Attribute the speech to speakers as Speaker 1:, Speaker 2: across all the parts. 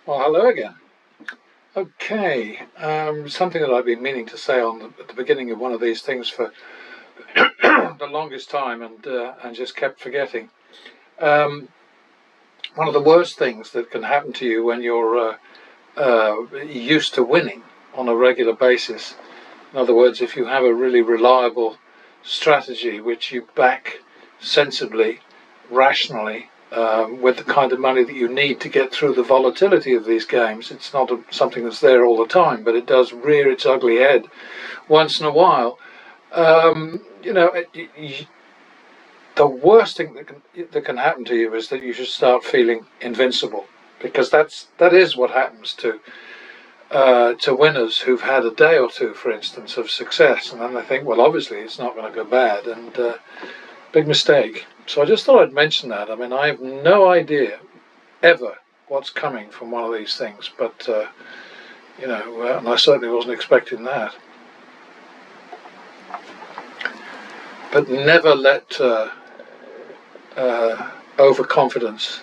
Speaker 1: Well, hello again. Okay, something that I've been meaning to say at the beginning of one of these things for the longest time, and just kept forgetting. One of the worst things that can happen to you when you're used to winning on a regular basis. In other words, if you have a really reliable strategy which you back sensibly, rationally, with the kind of money that you need to get through the volatility of these games. It's not something that's there all the time, but it does rear its ugly head once in a while. The worst thing that can happen to you is that you should start feeling invincible, because that is what happens to winners who've had a day or two, for instance, of success, and then they think, well, obviously it's not going to go bad, and big mistake. So I just thought I'd mention that. I mean, I have no idea ever what's coming from one of these things, but and I certainly wasn't expecting that. But never let overconfidence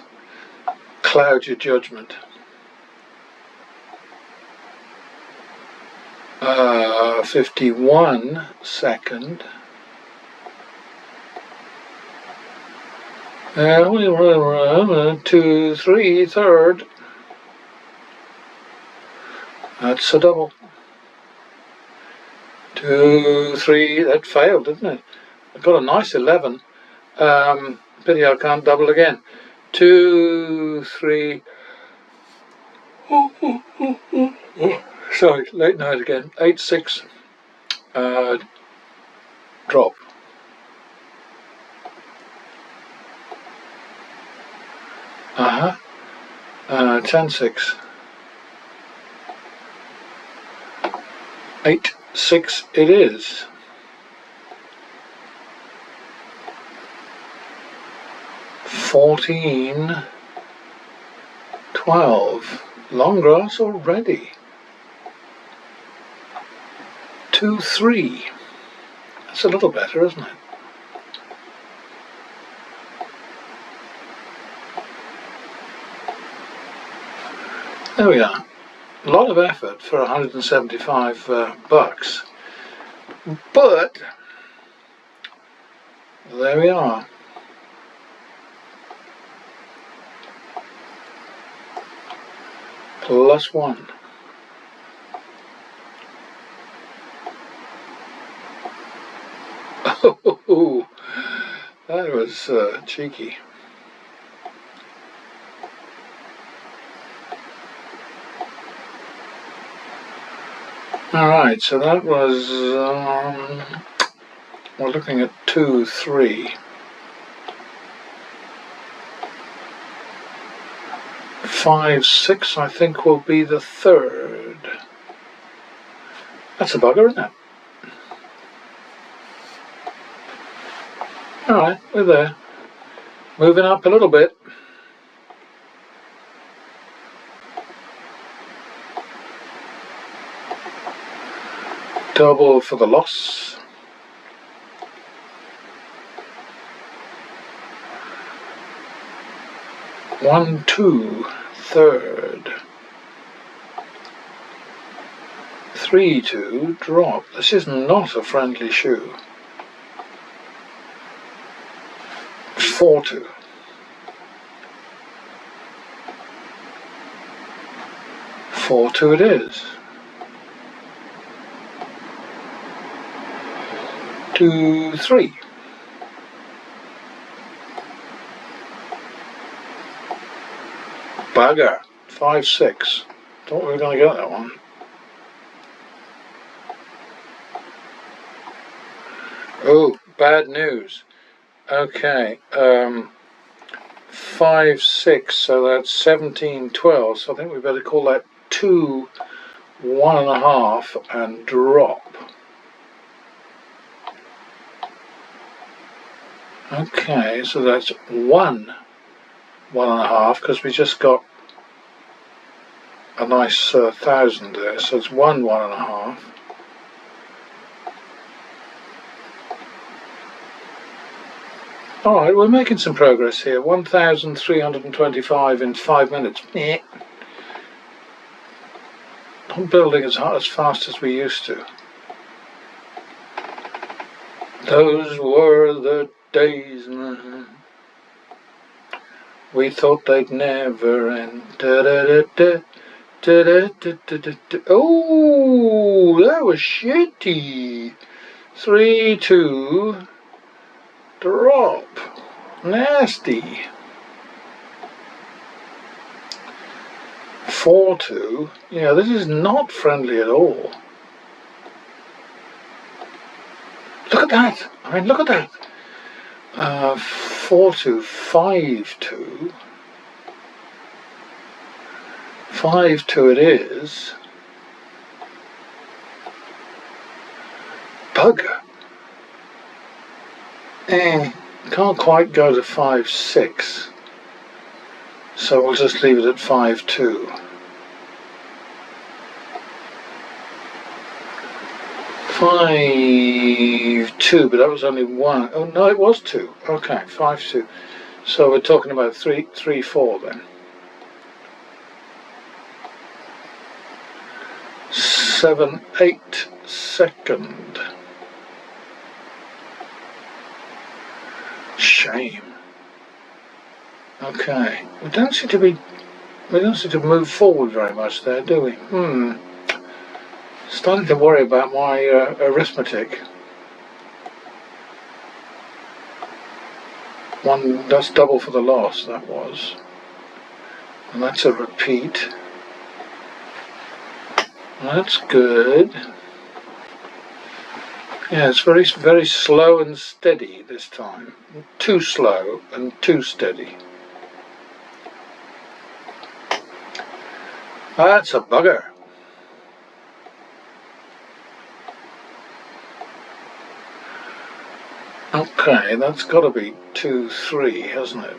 Speaker 1: cloud your judgment. 51 second. 2, 3, third. That's a double. 2, 3. That failed, didn't it? I got a nice 11. Pity I can't double again. 2, 3. Sorry, late night again. 8, 6. Drop. 10, 6. 8, 6 it is. 14, 12. Long grass already. 2, 3. That's a little better, isn't it? There we are. A lot of effort for 175 bucks, but there we are. +1. Oh, that was cheeky. Alright, so that was, we're looking at 2, 3. 5, 6, I think, will be the third. That's a bugger, isn't it? Alright, we're there. Moving up a little bit. Double for the loss. One, 2, third. 3, 2, drop. This is not a friendly shoe. 4, 2. 4, 2 it is. 2, 3. Bugger. 5, 6. Thought we were going to get that one. Oh, bad news. Okay. 5, 6. So that's 17, 12. So I think we better call that 2, 1.5 and drop. Okay, so that's 1, 1.5, because we just got a nice 1,000 there, so it's 1, 1.5. Alright, we're making some progress here. 1,325 in 5 minutes. not building as fast as we used to. Those were the days, man. We thought they'd never end. Oh, that was shitty. 3-2. Drop. Nasty. 4-2. Yeah, this is not friendly at all. Look at that. I mean, look at that. 4-2, 5-2. 5-2 it is. Bugger. Can't quite go to 5-6. So we'll just leave it at 5-2. 5-2, but that was only one. Oh no, it was 2. Okay, 5-2. So we're talking about 3-4 then. 7-8 second. Shame. Okay, we don't seem to move forward very much there, do we? Starting to worry about my arithmetic. That's double for the loss, that was. And that's a repeat. That's good. Yeah, it's very, very slow and steady this time. Too slow and too steady. That's a bugger. Okay, that's got to be 2-3, hasn't it?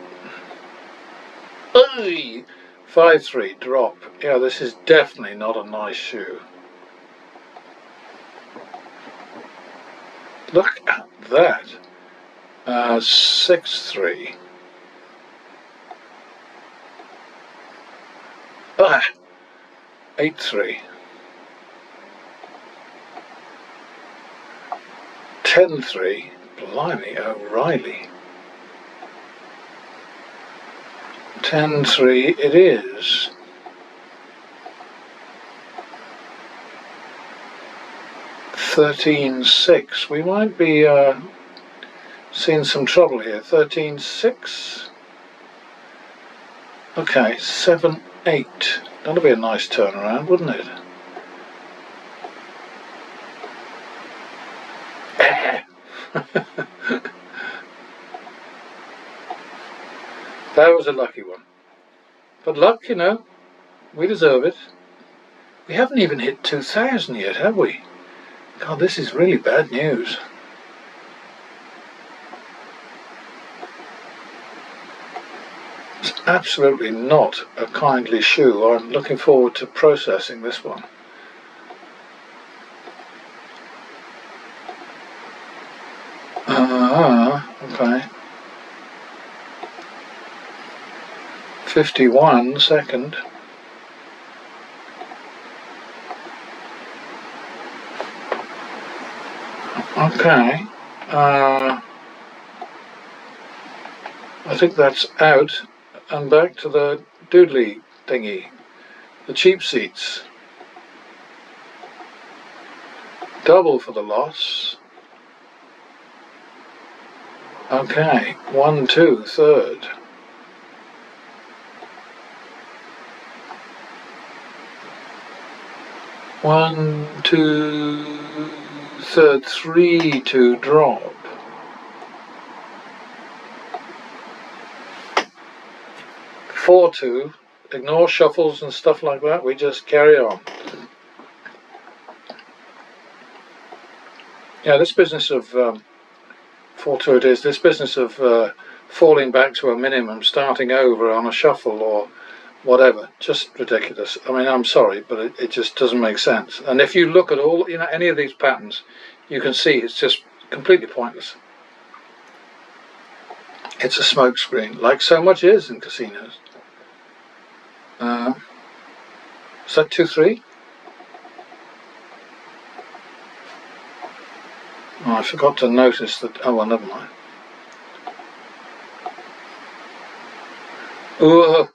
Speaker 1: Hey! 5-3, drop. Yeah, this is definitely not a nice shoe. Look at that. 6-3. 8-3. 10-3. Blimey, O'Reilly. 10-3 it is. $13.6. We might be seeing some trouble here. 13.6. Okay, 7.8. That'll be a nice turnaround, wouldn't it? That was a lucky one. But luck, you know, we deserve it. We haven't even hit 2,000 yet, have we? God, this is really bad news. It's absolutely not a kindly shoe. I'm looking forward to processing this one. Okay. 51 second. Okay. I think that's out and back to the doodly thingy, the cheap seats. Double for the loss. Okay, 1-2, third. 1-2, third, 3-2 drop. 4-2. Ignore shuffles and stuff like that. We just carry on. Yeah, this business of 4-2 it is. This business of falling back to a minimum, starting over on a shuffle or whatever, just ridiculous. I mean, I'm sorry, but it just doesn't make sense. And if you look at all, you know, any of these patterns, you can see it's just completely pointless. It's a smokescreen, like so much is in casinos. Is that 2-3? Oh, I forgot to notice that. Oh well, never mind. Ooh,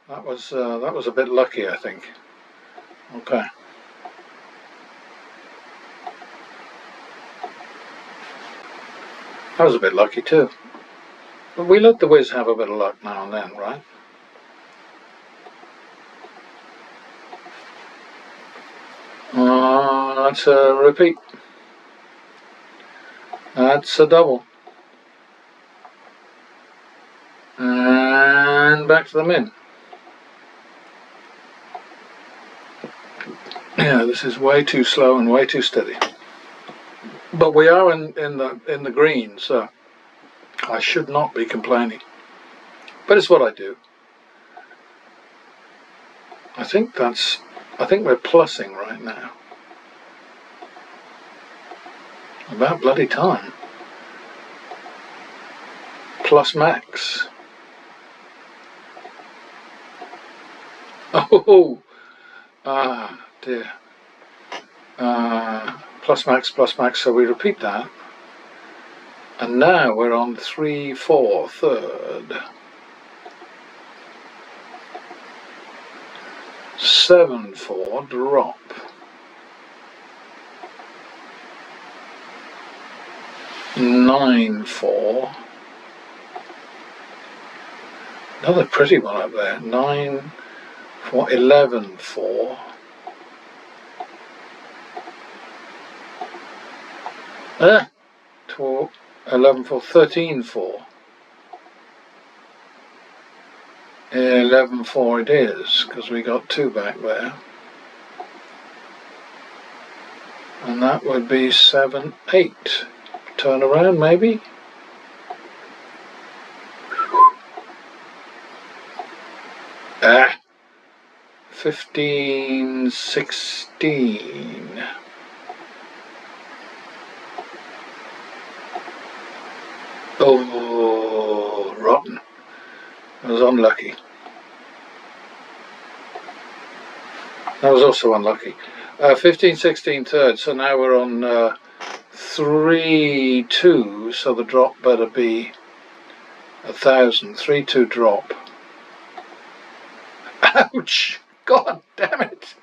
Speaker 1: that was a bit lucky, I think. Okay. That was a bit lucky too. But we let the whiz have a bit of luck now and then, right? That's a repeat. That's a double. And back to the min. Yeah, this is way too slow and way too steady. But we are in the green, so I should not be complaining. But it's what I do. I think we're plussing right now. About bloody time. Plus max. Oh, dear. Plus max, so we repeat that. And now we're on 3/4 third. 7/4 drop. Nine four. Another pretty one up there. 9/4, 11/4. 12, 11/4, 13/4. 11/4 it is, because we got two back there. And that would be 7/8. Turn around, maybe? Ah! 15/16. Oh, rotten. That was unlucky. That was also unlucky. 15/16 third, so now we're on 3/2, so the drop better be 1,000. 3/2 drop. Ouch! God damn it!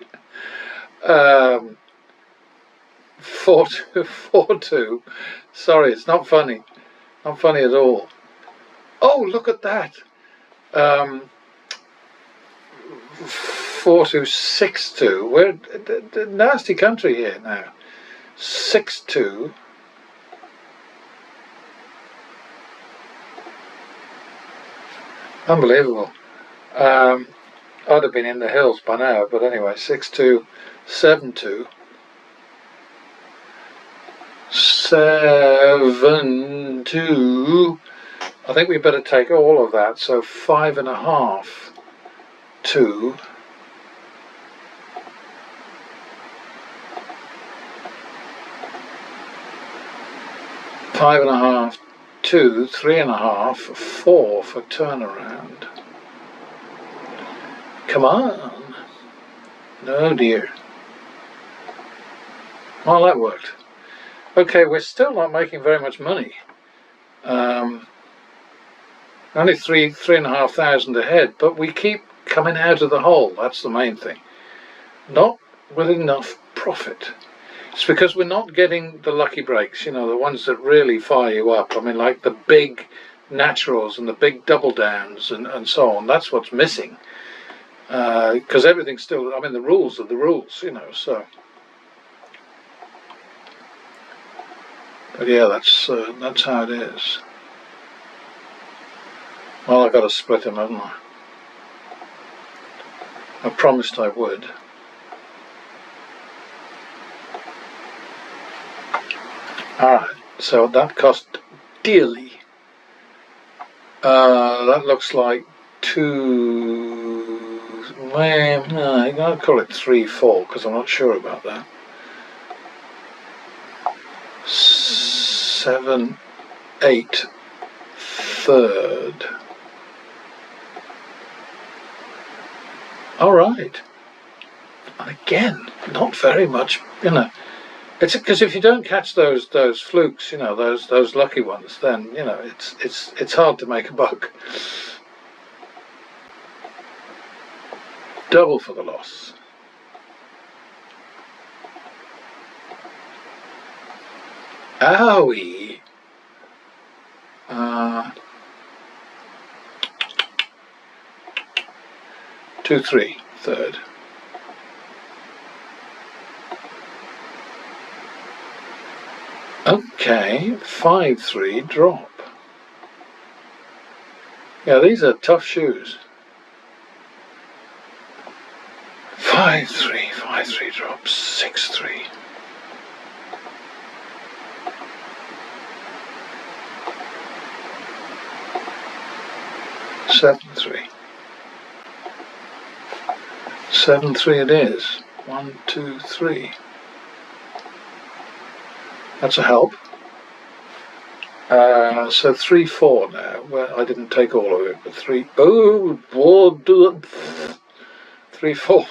Speaker 1: 4/2, 4/2. Sorry, it's not funny. Not funny at all. Oh, look at that! 4/2, 6/2. We're a nasty country here now. 6/2. Unbelievable. I'd have been in the hills by now, but anyway, 6/2, 7/2. 7/2. I think we better take all of that, so 5.5 2. Five and a half, 2, 3.5, 4 for turnaround. Come on. Oh dear. Well, that worked. Okay, we're still not making very much money. Only 3,500 ahead, but we keep coming out of the hole. That's the main thing. Not with enough profit. It's because we're not getting the lucky breaks, you know, the ones that really fire you up. I mean, like the big naturals and the big double downs and so on. That's what's missing. Because everything's still, I mean, the rules are the rules, you know, so. But yeah, that's how it is. Well, I've got to split them, haven't I? I promised I would. Alright, so that cost dearly. That looks like 2. I'm going to call it 3/4 because I'm not sure about that. 7/8 third. Alright. And again, not very much, you know. It's because if you don't catch those flukes, those lucky ones, then it's hard to make a buck. Double for the loss. Owie. 2-3, third. Okay, 5-3, drop. Yeah, these are tough shoes. 5-3, 5-3, drop, 6-3. Seven-3. 7-3 it is. 1, 2, 3. That's a help. So 3-4 now. Well, I didn't take all of it, but 3. Oh, 3-4.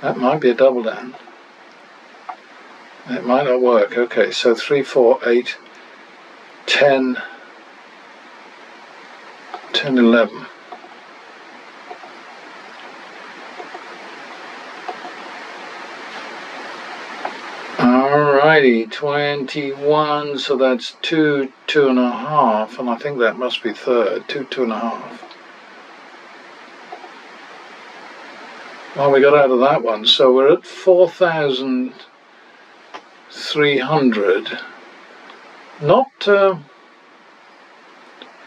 Speaker 1: That might be a double down. It might not work. Okay, so 3, 4, 8, 10, 10, 11. Alrighty, 21, so that's 2, 2.5, and I think that must be third, 2, 2.5. Well, we got out of that one, so we're at 4,300. Not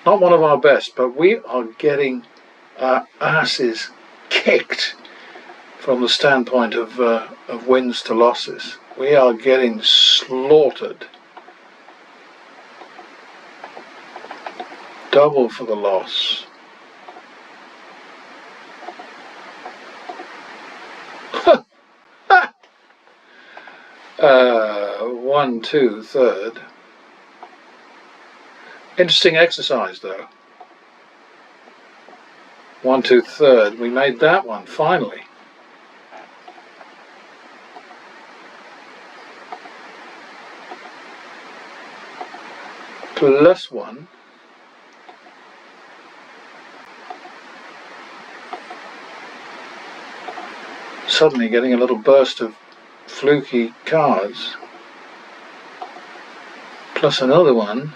Speaker 1: one of our best, but we are getting our asses kicked from the standpoint of wins to losses. We are getting slaughtered. Double for the loss. One, two, third. Interesting exercise though. 1, 2, third. We made that one finally. +1. Suddenly getting a little burst of fluky cards. Plus another one.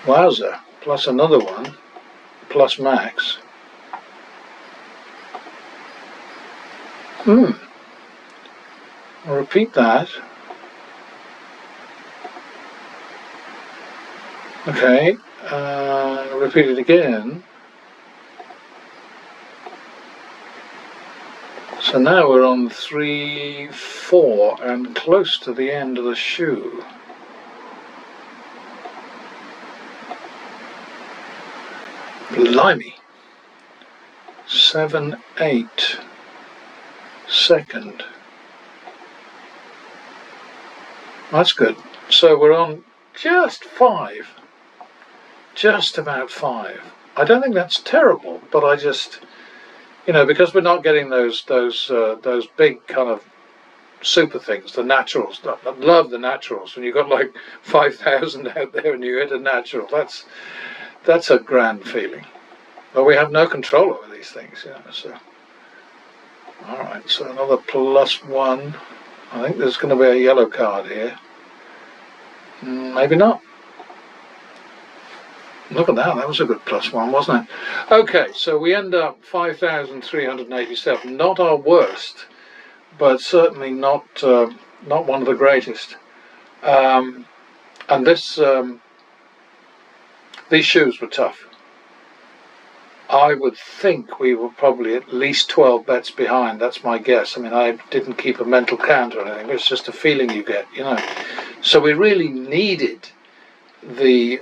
Speaker 1: Wowza. Plus another one. Plus max. I'll repeat that. Okay, repeat it again. So now we're on 3, 4 and close to the end of the shoe. Blimey. 7, 8. Second. That's good. So we're on just 5. Just about 5. I don't think that's terrible, but I just, because we're not getting those big kind of super things, the naturals. I love the naturals. When you've got like 5,000 out there and you hit a natural, that's a grand feeling. But we have no control over these things, so. All right, so another +1. I think there's going to be a yellow card here. Maybe not. Look at that, that was a good +1, wasn't it? Okay, so we end up 5,387. Not our worst, but certainly not one of the greatest. And these shoes were tough. I would think we were probably at least 12 bets behind. That's my guess. I mean, I didn't keep a mental count or anything. It's just a feeling you get, So we really needed the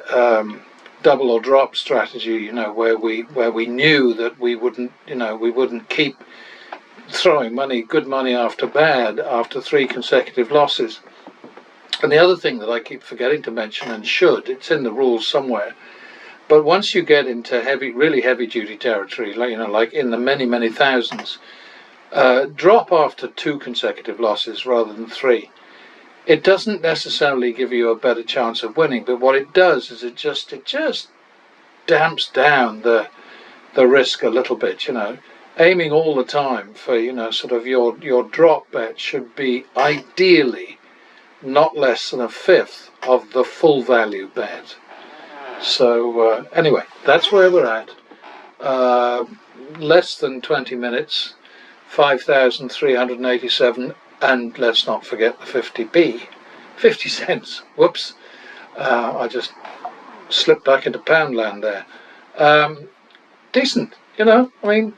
Speaker 1: double or drop strategy, where we knew that we wouldn't keep throwing good money after bad after 3 consecutive losses. And the other thing that I keep forgetting to mention, and it's in the rules somewhere, But once you get into really heavy duty territory, like in the many thousands, drop after 2 consecutive losses rather than 3. It doesn't necessarily give you a better chance of winning, but what it does is it just damps down the risk a little bit. Aiming all the time for sort of your drop bet should be ideally not less than a fifth of the full value bet. So anyway, that's where we're at. Less than 20 minutes, 5,387, and let's not forget the 50p, 50 cents. Whoops, I just slipped back into pound land there. Decent,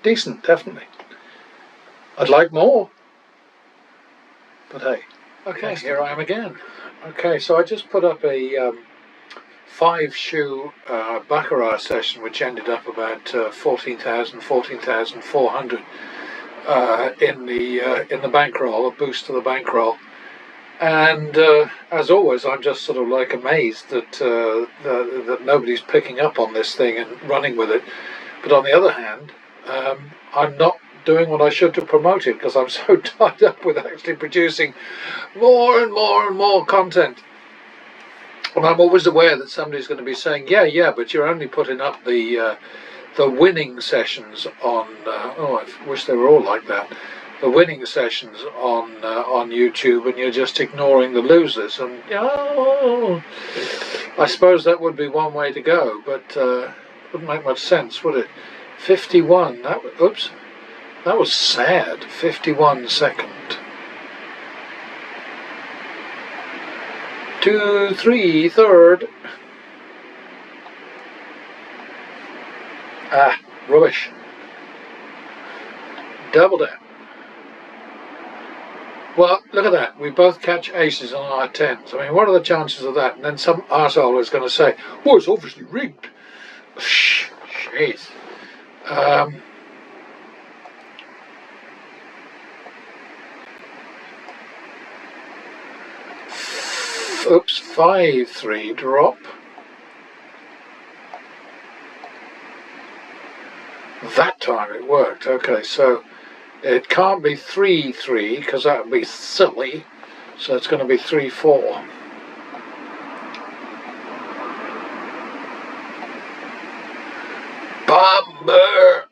Speaker 1: decent, definitely. I'd like more, but hey. Okay, here I am again. Okay, so I just put up a 5-shoe baccarat session, which ended up about 14,400 in the bankroll, a boost to the bankroll. And as always, I'm just sort of like amazed that that nobody's picking up on this thing and running with it. But on the other hand, I'm not doing what I should to promote it, because I'm so tied up with actually producing more and more content. And I'm always aware that somebody's going to be saying, yeah, but you're only putting up the winning sessions on. Oh, I wish they were all like that. The winning sessions on YouTube, and you're just ignoring the losers. And I suppose that would be one way to go, but wouldn't make much sense, would it? 51. Oops, that was sad. 51 second. 2, 3, third. Rubbish. Double down. Well, look at that. We both catch aces on our 10s. I mean, what are the chances of that? And then some arsehole is going to say, "Oh, it's obviously rigged." Jeez. Oops, 5-3 drop. That time it worked. Okay, so it can't be 3-3 because that would be silly. So it's going to be 3-4. Bomber.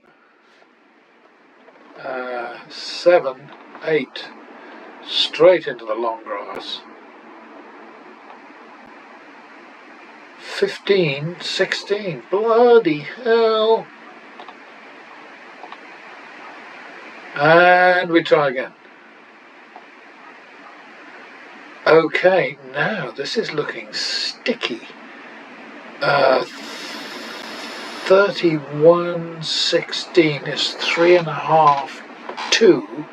Speaker 1: 7-8. Straight into the long grass. 15-16. Bloody hell. And we try again. Okay, now this is looking sticky. 31-16 is 3.5, 2.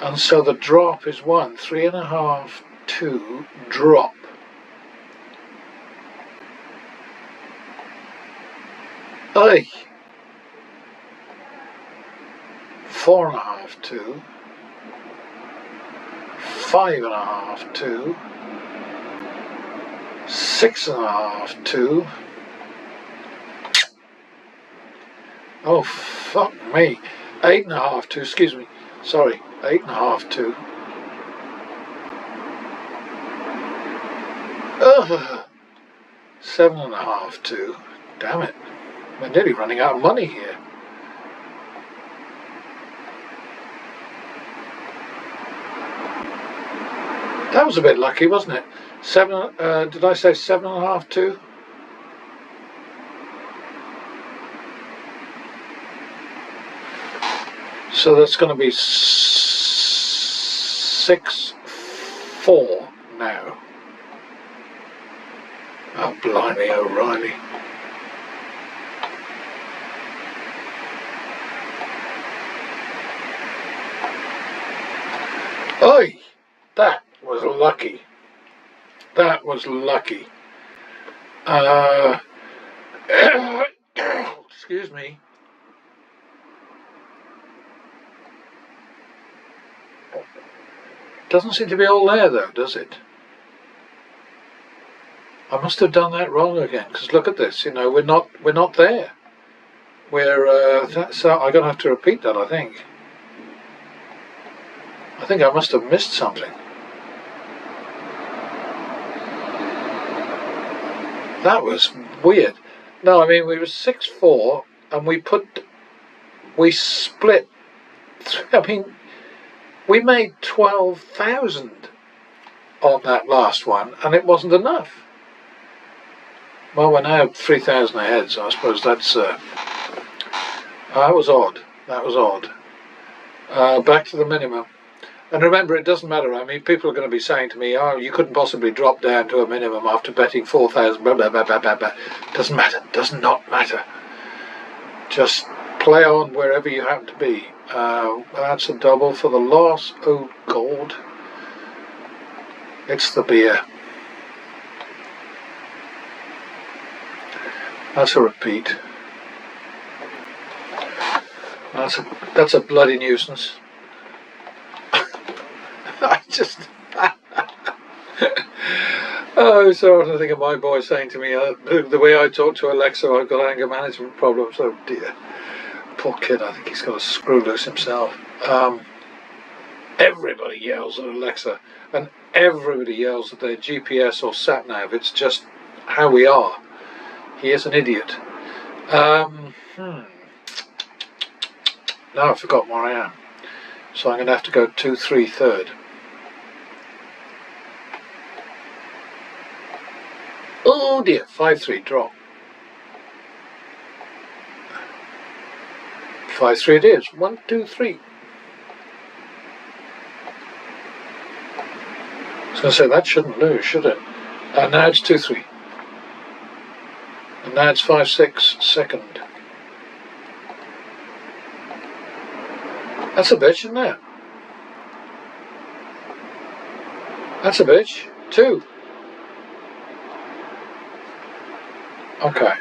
Speaker 1: And so the drop is 1. 3.5, 2, drop. Aye. 4.5, 2. 5.5, 2. 6.5, 2. Oh, fuck me. 8.5, 2. Excuse me. Sorry. 8.5, 2. Ugh. 7.5, 2. Damn it. We're nearly running out of money here. That was a bit lucky, wasn't it? 7. Did I say 7.5, 2? So that's going to be 6-4 now. Oh, blimey, O'Reilly. Oi! That was lucky. That was lucky. Excuse me. Doesn't seem to be all there though, does it? I must have done that wrong again, because look at this, you know, we're not there. We're so I'm gonna have to repeat that, I think. I think I must have missed something. That was weird. No, I mean we were 6-4 and we split. I mean, we made 12,000 on that last one, and it wasn't enough. Well, we're now 3,000 ahead, so I suppose that's that was odd. That was odd. Back to the minimum. And remember, it doesn't matter. I mean, people are going to be saying to me, oh, you couldn't possibly drop down to a minimum after betting 4,000, blah, blah, blah, blah, blah, blah. Doesn't matter. Does not matter. Just play on wherever you happen to be. That's a double for the loss. Oh, God. It's the beer. That's a repeat. That's a bloody nuisance. I just oh, so often I think of my boy saying to me, the way I talk to Alexa, I've got anger management problems. Oh dear, poor kid. I think he's got a screw loose himself. Everybody yells at Alexa, and everybody yells at their GPS or sat nav. It's just how we are. He is an idiot. Now I've forgotten where I am, so I'm going to have to go 2-3 third. Oh dear, 5-3 drop. 5-3 it is. 1, 2, 3. I was going to say that shouldn't lose, should it? Now it's 2-3. And now it's 5-6 second. That's a bitch, isn't it? That's a bitch. 2. Okay.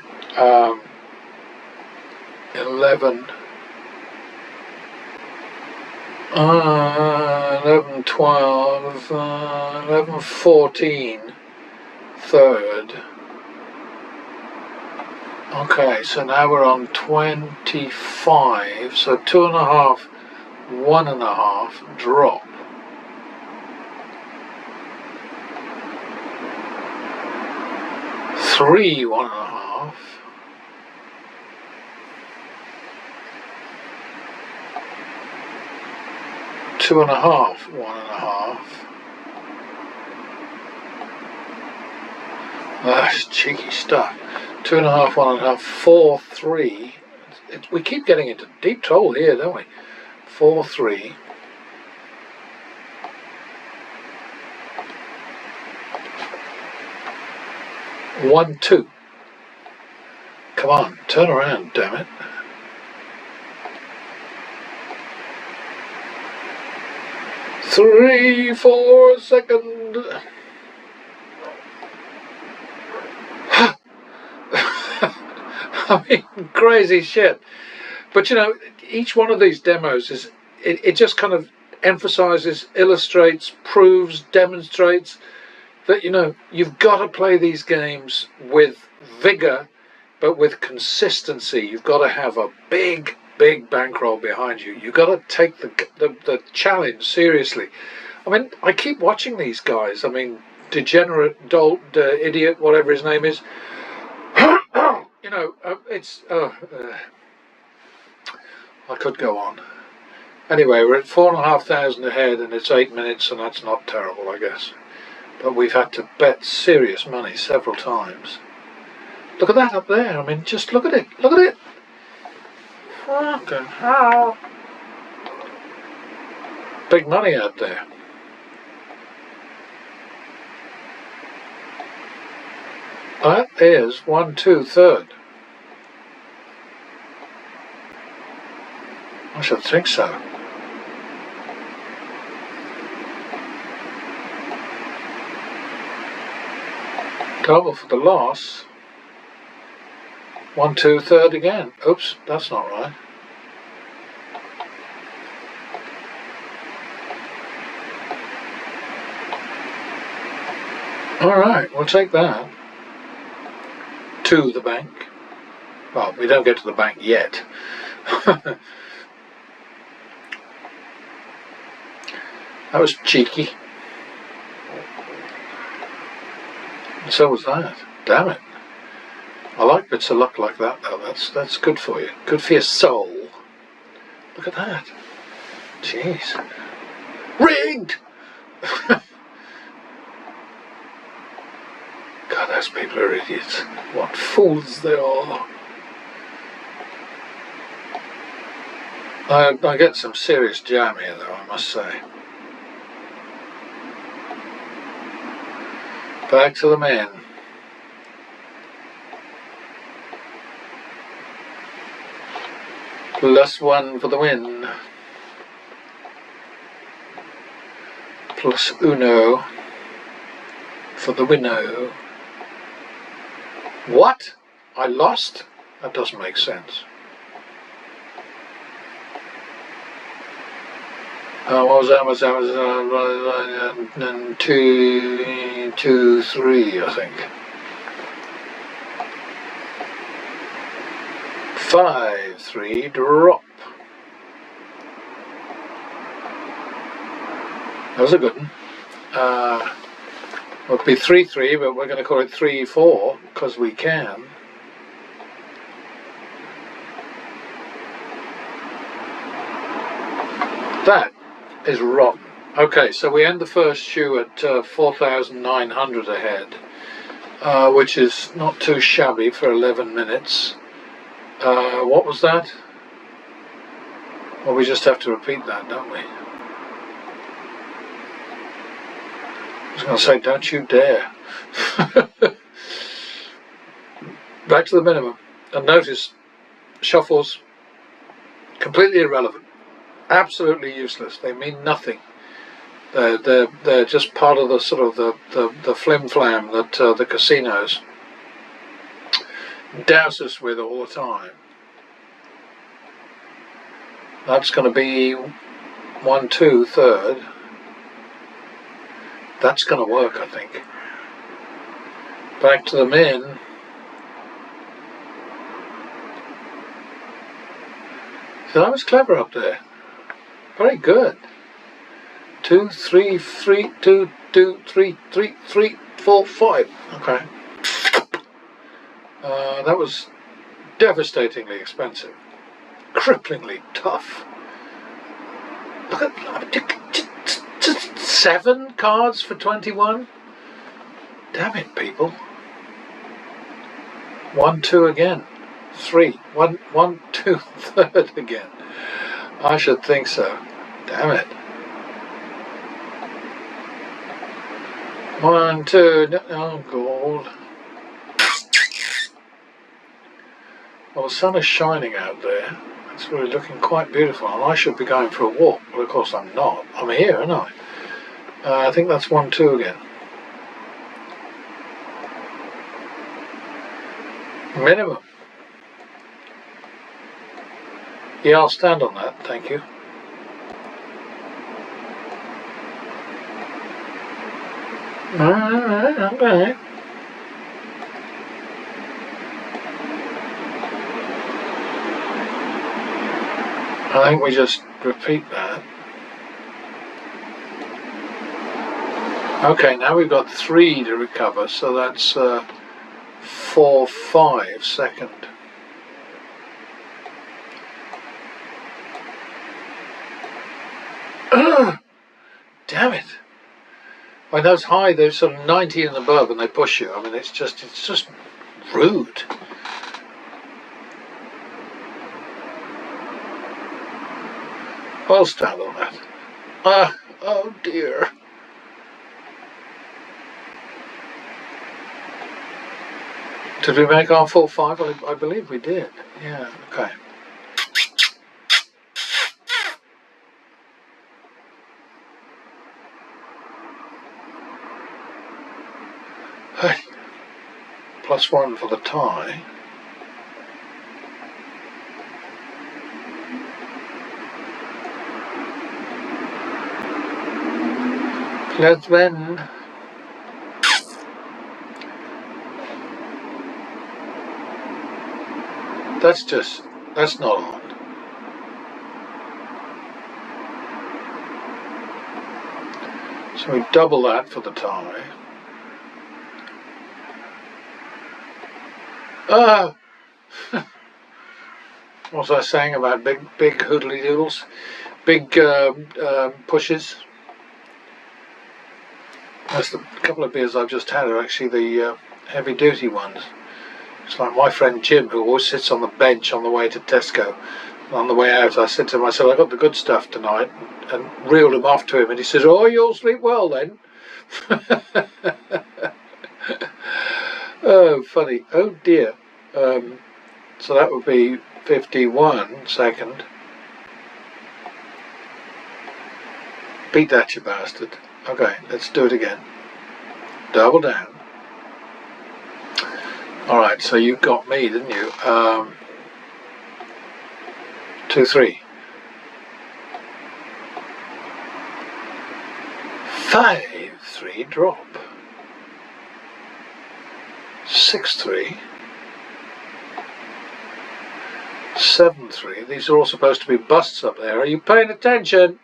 Speaker 1: 11. 11, 12, 11, 14, third. Okay, so now we're on 25, so 2.5, 1.5 drop. Three, 1.5. Two and a half, 1.5. That's cheeky stuff. 2.5, 1.5, 4, 3. We keep getting into deep trouble here, don't we? 4, 3. 1, 2. Come on, turn around, damn it. Three, 4 second. I mean, crazy shit. But you know, each one of these demos is, it just kind of emphasizes, illustrates, proves, demonstrates that, you know, you've got to play these games with vigor, but with consistency. You've got to have a big bankroll behind you. You've got to take the challenge seriously. I mean, I keep watching these guys. I mean, degenerate, idiot, whatever his name is. You know, I could go on. Anyway, we're at 4,500 ahead, and it's 8 minutes, and that's not terrible, I guess. But we've had to bet serious money several times. Look at that up there. I mean, just look at it. Look at it. Fucking hell. Big money out there. That is 1, 2, third. I should think so. Double for the loss. 1, 2, third again. Oops, that's not right. All right, we'll take that. to the bank. Well, we don't get to the bank yet. That was cheeky. And so was that. Damn it. I like bits of luck like that though. That's good for you. Good for your soul. Look at that. Jeez. Rigged! God, those people are idiots. What fools they are. I get some serious jam here though, I must say. Back to the men. +1 for the win. +1 for the winnow. What? I lost? That doesn't make sense. What was that? Was 2, 3, I think. 5, 3, drop. That was a good one. It would be 3, 3, but we're going to call it 3, 4 because we can. That is rotten. Okay, so we end the first shoe at 4,900 ahead, which is not too shabby for 11 minutes. What was that? Well, we just have to repeat that, don't we? I was going to say, don't you dare. Back to the minimum. And notice, shuffles, completely irrelevant. Absolutely useless. They mean nothing. They're just part of the sort of the flim flam that the casinos douse us with all the time. That's going to be 1, 2, third. That's going to work, I think. Back to the men. So that was clever up there. Very good. 2, 3, 3, 2, 2, 3, 3, 3, 4, 5. Okay. That was devastatingly expensive. Cripplingly tough. Look at 7 cards for 21. Damn it, people. 1, 2 again. 3. 1, 1, 2, third again. I should think so. Damn it. 1, 2. Oh, gold. Well, the sun is shining out there. It's really looking quite beautiful, and I should be going for a walk, but of course I'm not. I'm here, aren't I? I think that's 1, 2 again. Minimum. Yeah, I'll stand on that, thank you. Okay. I think we just repeat that. Okay, now we've got 3 to recover, so that's 4, 5 second. Damn it! When those high, they're sort of 90 and above, and they push you. I mean, it's just rude. I'll stand on that. Oh dear. Did we make our full 5? I believe we did. Yeah, okay. Hey. +1 for the tie. Let's win. that's not on. So we double that for the tie. What was I saying about big hoodly doodles? Big pushes. That's the couple of beers I've just had are actually the heavy duty ones. It's like my friend Jim, who always sits on the bench on the way to Tesco. On the way out, I said to him, I said, I got the good stuff tonight, and reeled him off to him, and he says, oh, you'll sleep well then. Oh, funny. Oh dear. So that would be 51 second. Beat that, you bastard. Okay, let's do it again. Double down. Alright, so you got me, didn't you? 2-3. 5-3 drop. 6-3. 7-3. These are all supposed to be busts up there. Are you paying attention?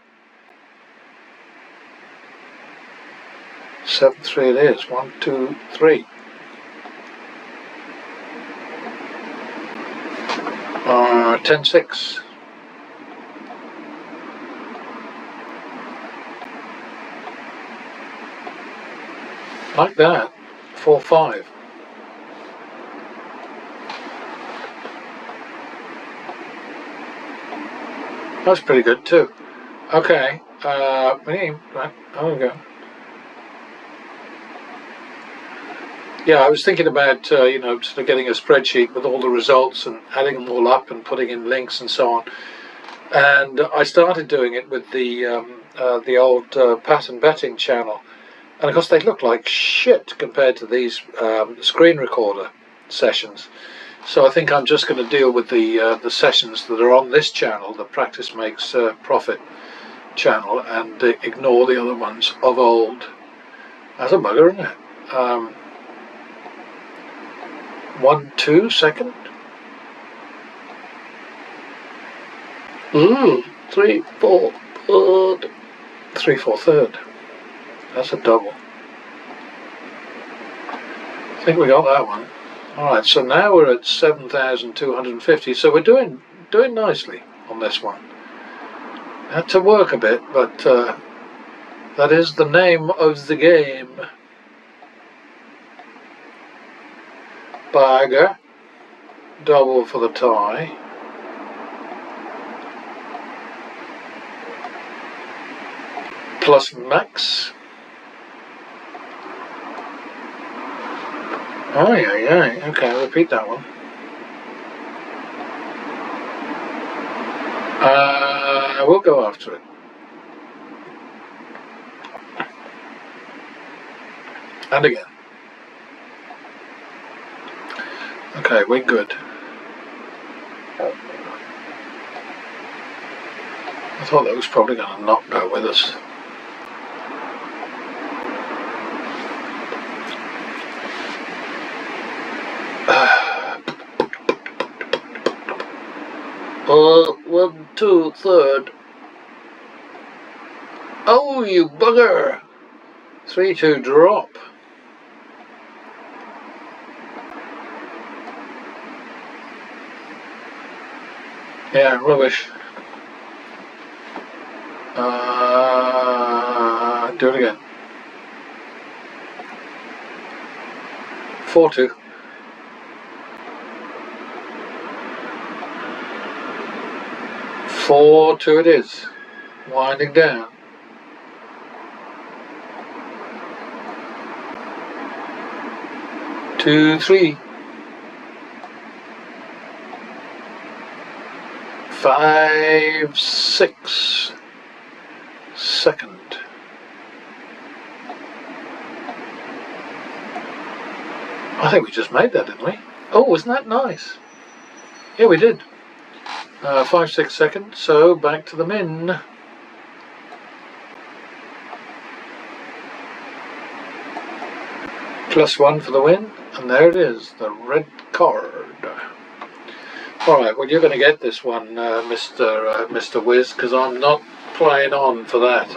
Speaker 1: 7-3 it is. 1, 2, 3. 10-6. Like that. 4-5. That's pretty good too. Okay. Right. There we go. Yeah, I was thinking about sort of getting a spreadsheet with all the results and adding them all up and putting in links and so on. And I started doing it with the old pattern betting channel, and of course they look like shit compared to these screen recorder sessions. So I think I'm just going to deal with the sessions that are on this channel, the Practice Makes Profit channel, and ignore the other ones of old. That's a bugger, isn't it? 1, 2 second. 3, 4 third. 3, 4 third. That's a double. I think we got that one. Alright, so now we're at 7,250, so we're doing nicely on this one. Had to work a bit, but that is the name of the game. Bagger, double for the tie. Plus max. Oh yeah. Okay, repeat that one. We'll go after it. And again. Okay, we're good. I thought that was probably going to not go with us. One, two, third. Oh, you bugger! 3-2 drop. Yeah, rubbish. Do it again. 4-2. 4-2 it is. Winding down. Two, 3. 5, 6. Second. I think we just made that, didn't we? Oh, wasn't that nice? Yeah, we did. 5, 6 second, so back to the min. +1 for the win, and there it is, the red card. Alright, well you're going to get this one, Mr. Wiz, because I'm not playing on for that.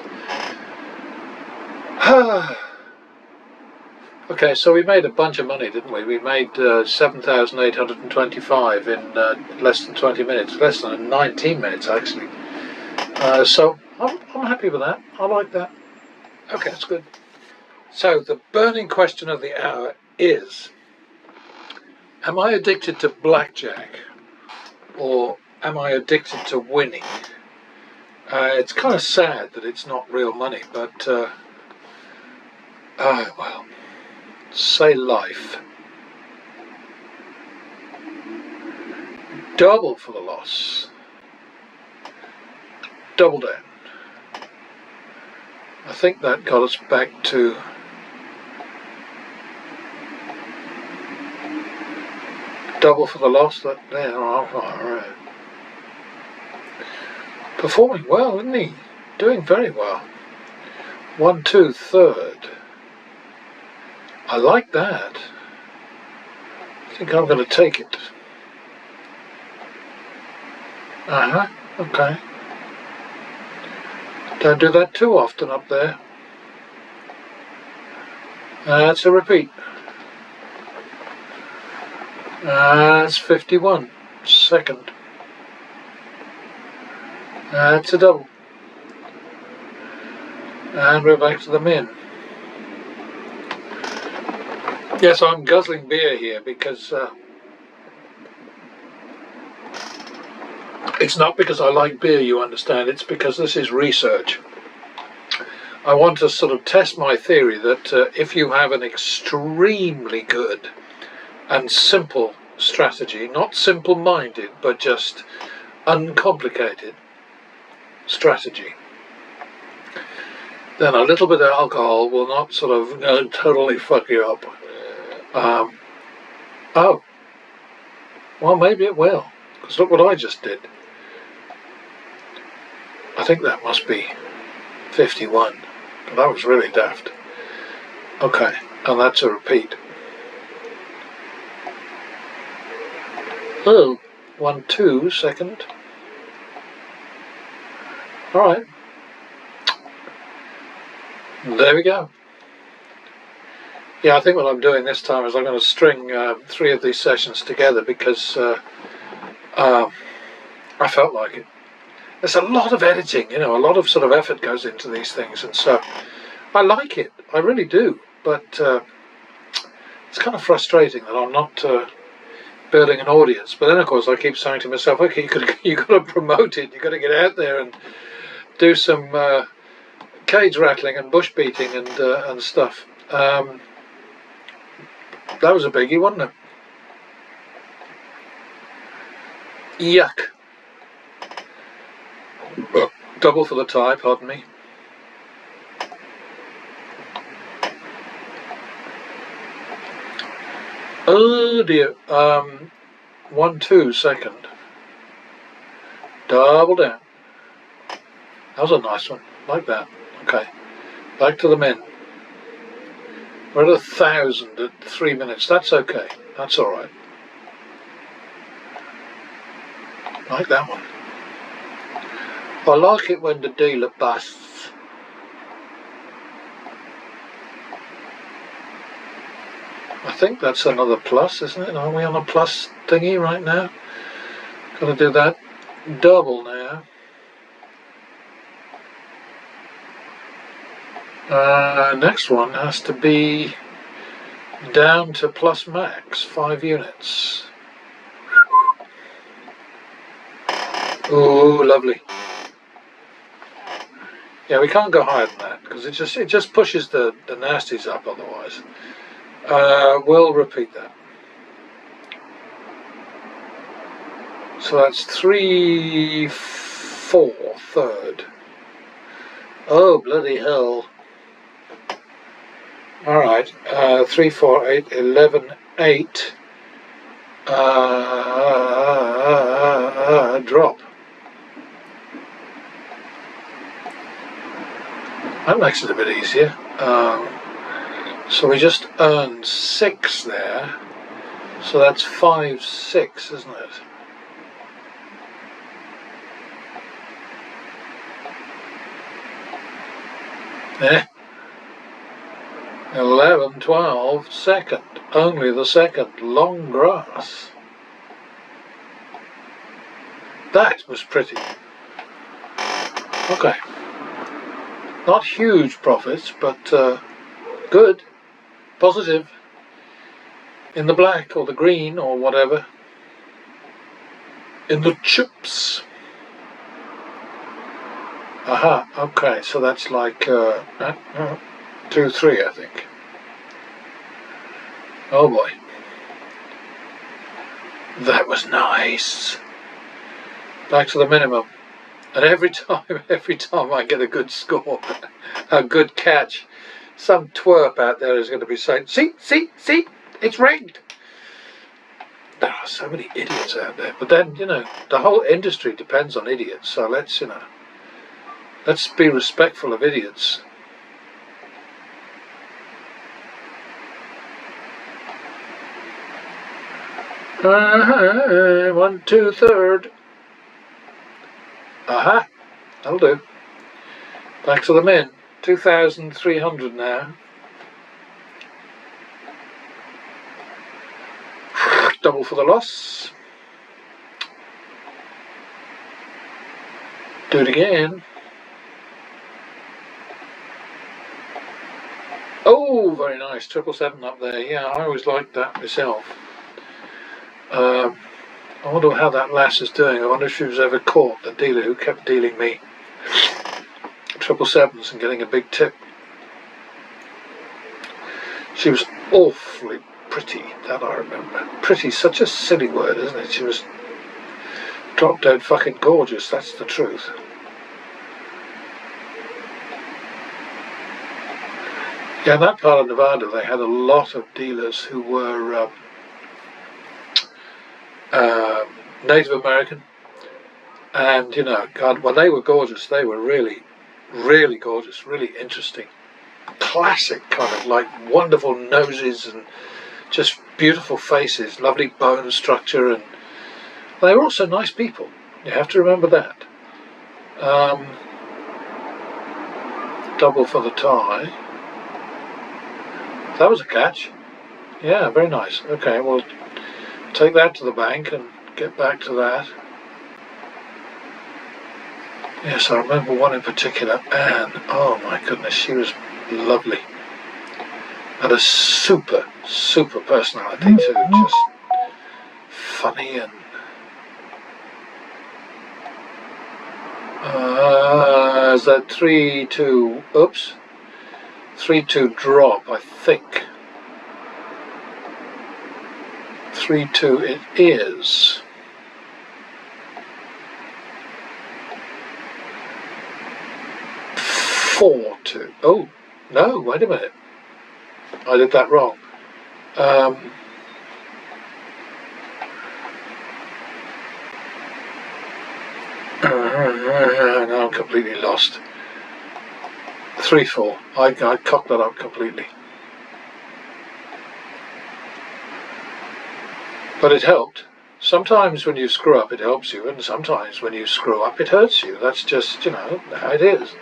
Speaker 1: Okay, so we made a bunch of money, didn't we? We made 7,825 in less than 20 minutes, less than 19 minutes actually. So I'm happy with that. I like that. Okay, that's good. So the burning question of the hour is, am I addicted to blackjack or am I addicted to winning? It's kind of sad that it's not real money, but well, say life. Double for the loss. Double down. I think that got us back to double for the loss. That there, all right. Performing well, isn't he? Doing very well. 1, 2, third. I like that. I think I'm going to take it. Okay. Don't do that too often up there. That's a repeat. That's 51. Second. That's a double. And we're back to the min. Yes, I'm guzzling beer here because it's not because I like beer, you understand, it's because this is research. I want to sort of test my theory that if you have an extremely good and simple strategy, not simple-minded, but just uncomplicated strategy, then a little bit of alcohol will not sort of totally fuck you up. Oh, well, maybe it will, because look what I just did. I think that must be 51, but that was really daft. Okay, and that's a repeat. Oh, 1, 2, second. Alright. There we go. Yeah, I think what I'm doing this time is I'm going to string 3 of these sessions together because I felt like it. There's a lot of editing, you know, a lot of sort of effort goes into these things, and so I like it, I really do, but it's kind of frustrating that I'm not building an audience. But then of course I keep saying to myself, okay, you got to promote it, you got to get out there and do some cage rattling and bush beating and stuff. That was a biggie, wasn't it? Yuck. Double for the tie, pardon me. Oh dear. 1, 2, second. Double down. That was a nice one. Like that. Okay. Back to the min. We're at 1,000 at 3 minutes. That's okay. That's alright. Like that one. I like it when the dealer busts. I think that's another plus, isn't it? Are we on a plus thingy right now? Got to do that double now. Next one has to be down to plus max, 5 units. Oh, lovely. Yeah, we can't go higher than that because it just pushes the nasties up otherwise. We'll repeat that. So that's 3, 4, third. Oh, bloody hell. Alright, 3, 4, 8, 11, 8. Drop. That makes it a bit easier. So we just earned 6 there. So that's 5, 6, isn't it? Eh? 11, 12, second. Only the second. Long grass. That was pretty. Okay. Not huge profits, but good. Positive. In the black or the green or whatever. In the chips. Aha, okay, so that's like 2, 3, I think. Oh boy. That was nice. Back to the minimum. And every time I get a good score, a good catch, some twerp out there is going to be saying, see, it's rigged. There are so many idiots out there. But then, the whole industry depends on idiots. So let's be respectful of idiots. One, two, third. Aha, that'll do. Back to the min. 2,300 now. Double for the loss. Do it again. Oh, very nice. 777 up there. Yeah, I always liked that myself. I wonder how that lass is doing. I wonder if she was ever caught, the dealer who kept dealing me 777s and getting a big tip. She was awfully pretty, that I remember. Pretty, such a silly word, isn't it? She was drop dead fucking gorgeous, that's the truth. Yeah, in that part of Nevada they had a lot of dealers who were Native American, and God, when they were gorgeous, they were really, really gorgeous, really interesting, classic kind of like wonderful noses and just beautiful faces, lovely bone structure, and they were also nice people. You have to remember that. Double for the tie. That was a catch. Yeah, very nice. Okay, we'll take that to the bank and get back to that. Yes, I remember one in particular, Anne. Oh my goodness, she was lovely. Had a super personality too. Just funny and is that 3-2? Oops, 3-2 drop, I think. 3-2 it is. Four-2. Oh no! Wait a minute. I did that wrong. Now I'm completely lost. 3-4. I cocked that up completely. But it helped. Sometimes when you screw up it helps you, and sometimes when you screw up it hurts you. That's just, how it is.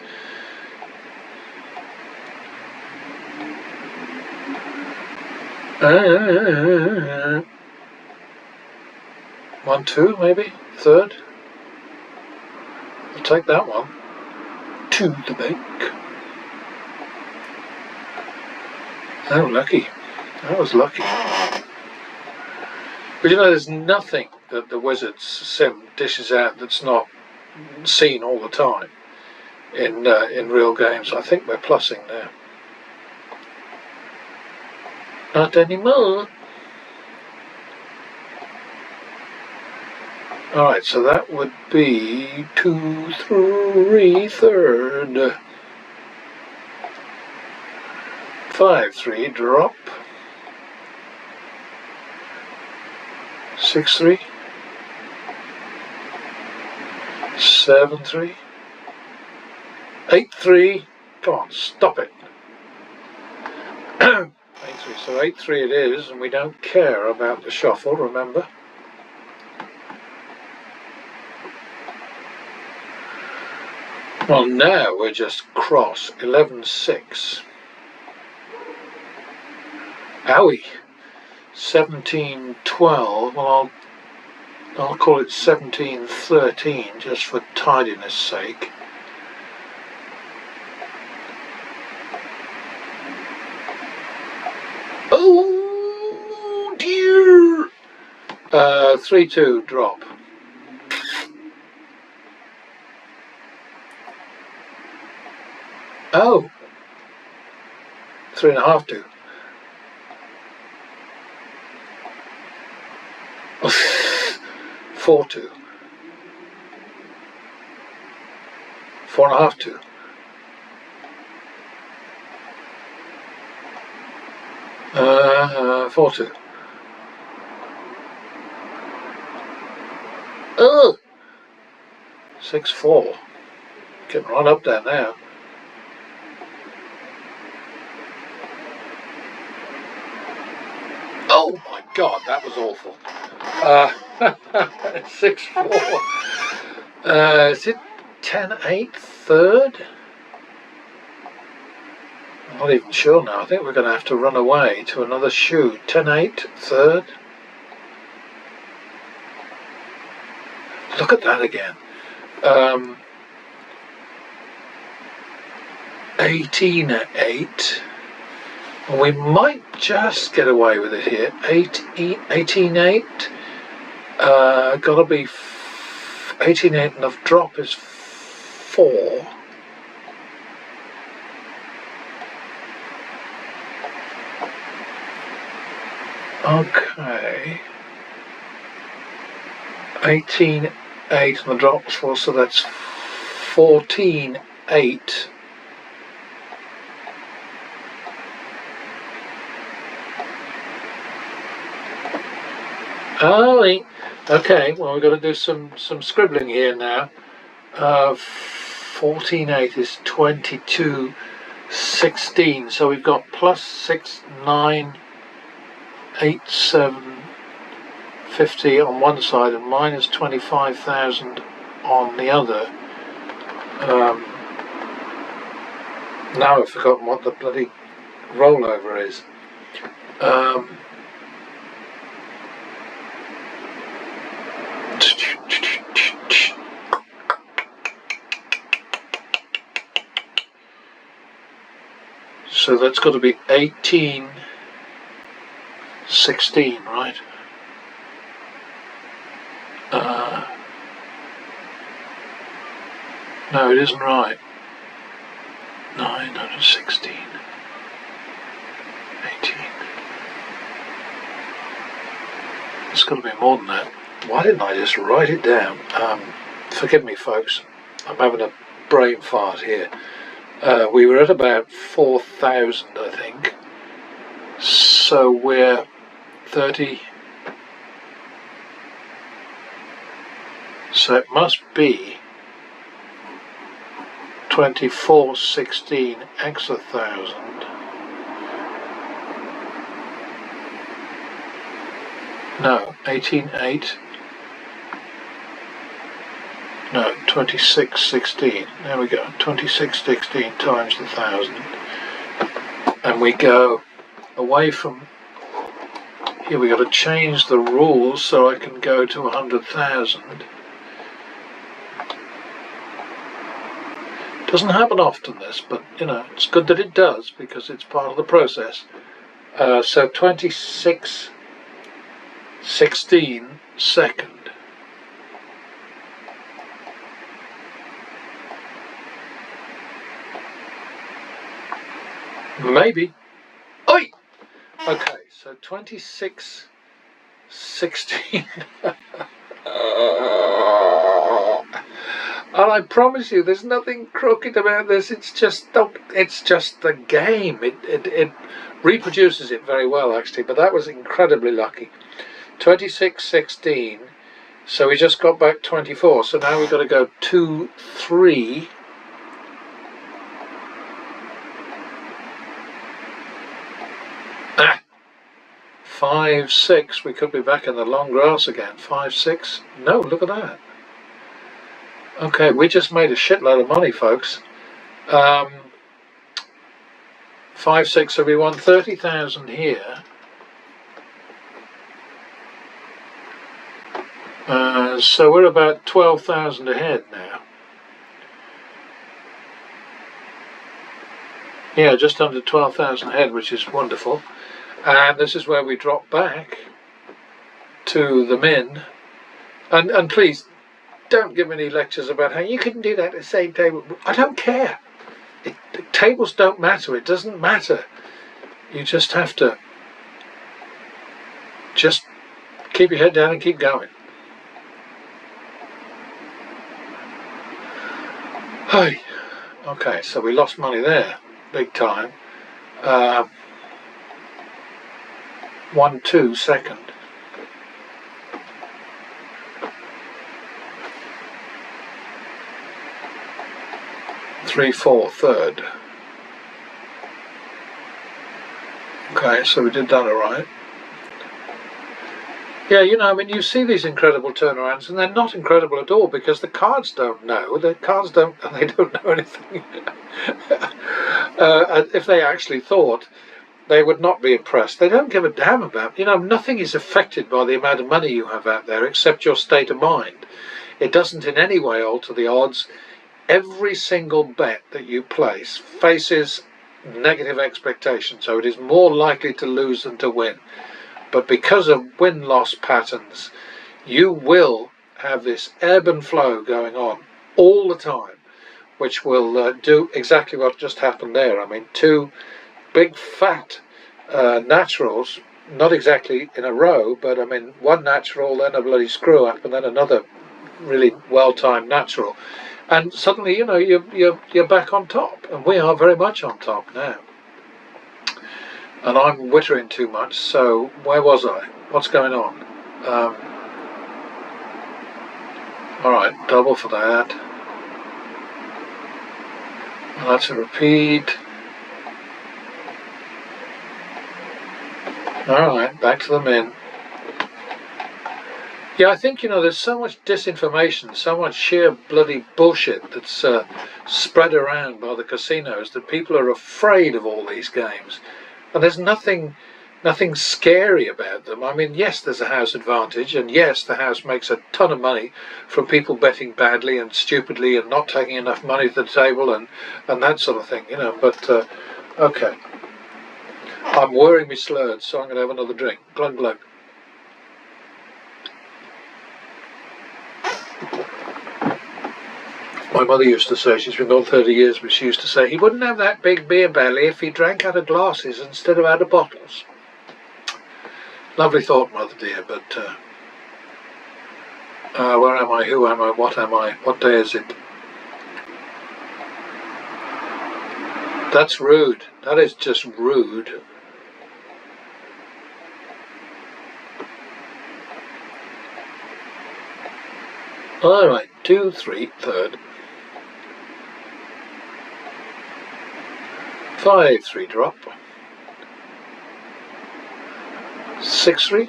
Speaker 1: One, two, maybe? Third? I'll take that one. To the bank. Oh, lucky. That was lucky. But there's nothing that the Wizards sim dishes out that's not seen all the time in real games. I think we're plussing now. Not anymore. Alright, so that would be 2, 3, third. 5-3 drop. 6-3. 7-3. 8-3. Come on, stop it. 8-3. So 8-3 it is, and we don't care about the shuffle, remember. Well, now we're just cross 11-6. Owie. 17-12. Well, I'll call it 17-13 just for tidiness sake. Oh dear! 3-2 drop. Oh, 3.5 2. 4-2. 4.5 2. Uh, 4-2. Oh, 6-4. Getting right up there now. Oh my God, that was awful. 6-4. Is it 10-8 third? I'm not even sure now. I think we're going to have to run away to another shoe. 10-8 third. Look at that again. 18-8. We might just get away with it here. 18-8. Gotta be 18-8 and the drop is 4. Okay. 18-8 and the drop's 4, so that's 14-8. Oh, okay, well we've got to do some scribbling here now. 14-8 is 22-16, so we've got plus 6, 9, 8, 7, 50 on one side and minus 25,000 on the other. Now I've forgotten what the bloody rollover is. So that's got to be 18-16, right? No, it isn't right. 916. 18. It's got to be more than that. Why didn't I just write it down? Forgive me, folks. I'm having a brain fart here. We were at about 4,000, I think. So we're 30. So it must be 2416 x 1,000. No, 18.8. No, 2616. There we go. 2616 times the 1,000. And we go away from here. We got to change the rules so I can go to 100,000. Doesn't happen often, this, but you know, it's good that it does because it's part of the process. So 2616 second. Maybe. Oi! Okay, so 2616. And I promise you, there's nothing crooked about this. It's just the game. It reproduces it very well, actually. But that was incredibly lucky. 2616. So we just got back 24. So now we've got to go 2, 3. Ah, 5, 6. We could be back in the long grass again. 5, 6. No, look at that. Okay, we just made a shitload of money, folks. 5, 6, so we won 30,000 here. So we're about 12,000 ahead now. Yeah, just under 12,000 ahead, which is wonderful. And this is where we drop back to the min. And please, don't give me any lectures about how you couldn't do that at the same table. I don't care. The tables don't matter. It doesn't matter. You just have to just keep your head down and keep going. Hey. Okay, so we lost money there, big time. 1-2 second. 3-4 third. Okay, so we did that all right. Yeah, you know, I mean, you see these incredible turnarounds, and they're not incredible at all because the cards don't know. The cards don't, and they don't know anything. If they actually thought, they would not be impressed. They don't give a damn about. You know, nothing is affected by the amount of money you have out there except your state of mind. It doesn't in any way alter the odds. Every single bet that you place faces negative expectations, so it is more likely to lose than to win. But because of win-loss patterns, you will have this ebb and flow going on all the time, which will do exactly what just happened there. I mean, 2 big fat naturals, not exactly in a row, but I mean, 1 natural, then a bloody screw up, and then another really well-timed natural. And suddenly, you know, you're back on top, and we are very much on top now. And I'm wittering too much, so where was I? What's going on? Alright, double for that. And that's a repeat. Alright, back to the min. Yeah, I think, you know, there's so much disinformation, so much sheer bloody bullshit that's spread around by the casinos that people are afraid of all these games. And there's nothing scary about them. I mean, yes, there's a house advantage, and yes, the house makes a ton of money from people betting badly and stupidly and not taking enough money to the table and that sort of thing, you know. But, okay. I'm worrying me slurred, so I'm going to have another drink. Glug, glug. My mother used to say, she's been gone 30 years, but she used to say, he wouldn't have that big beer belly if he drank out of glasses instead of out of bottles. Lovely thought, Mother dear, but where am I, who am I, what day is it? That's rude. That is just rude. Alright, 2, 3, third. 5, 3 drop. 6, 3.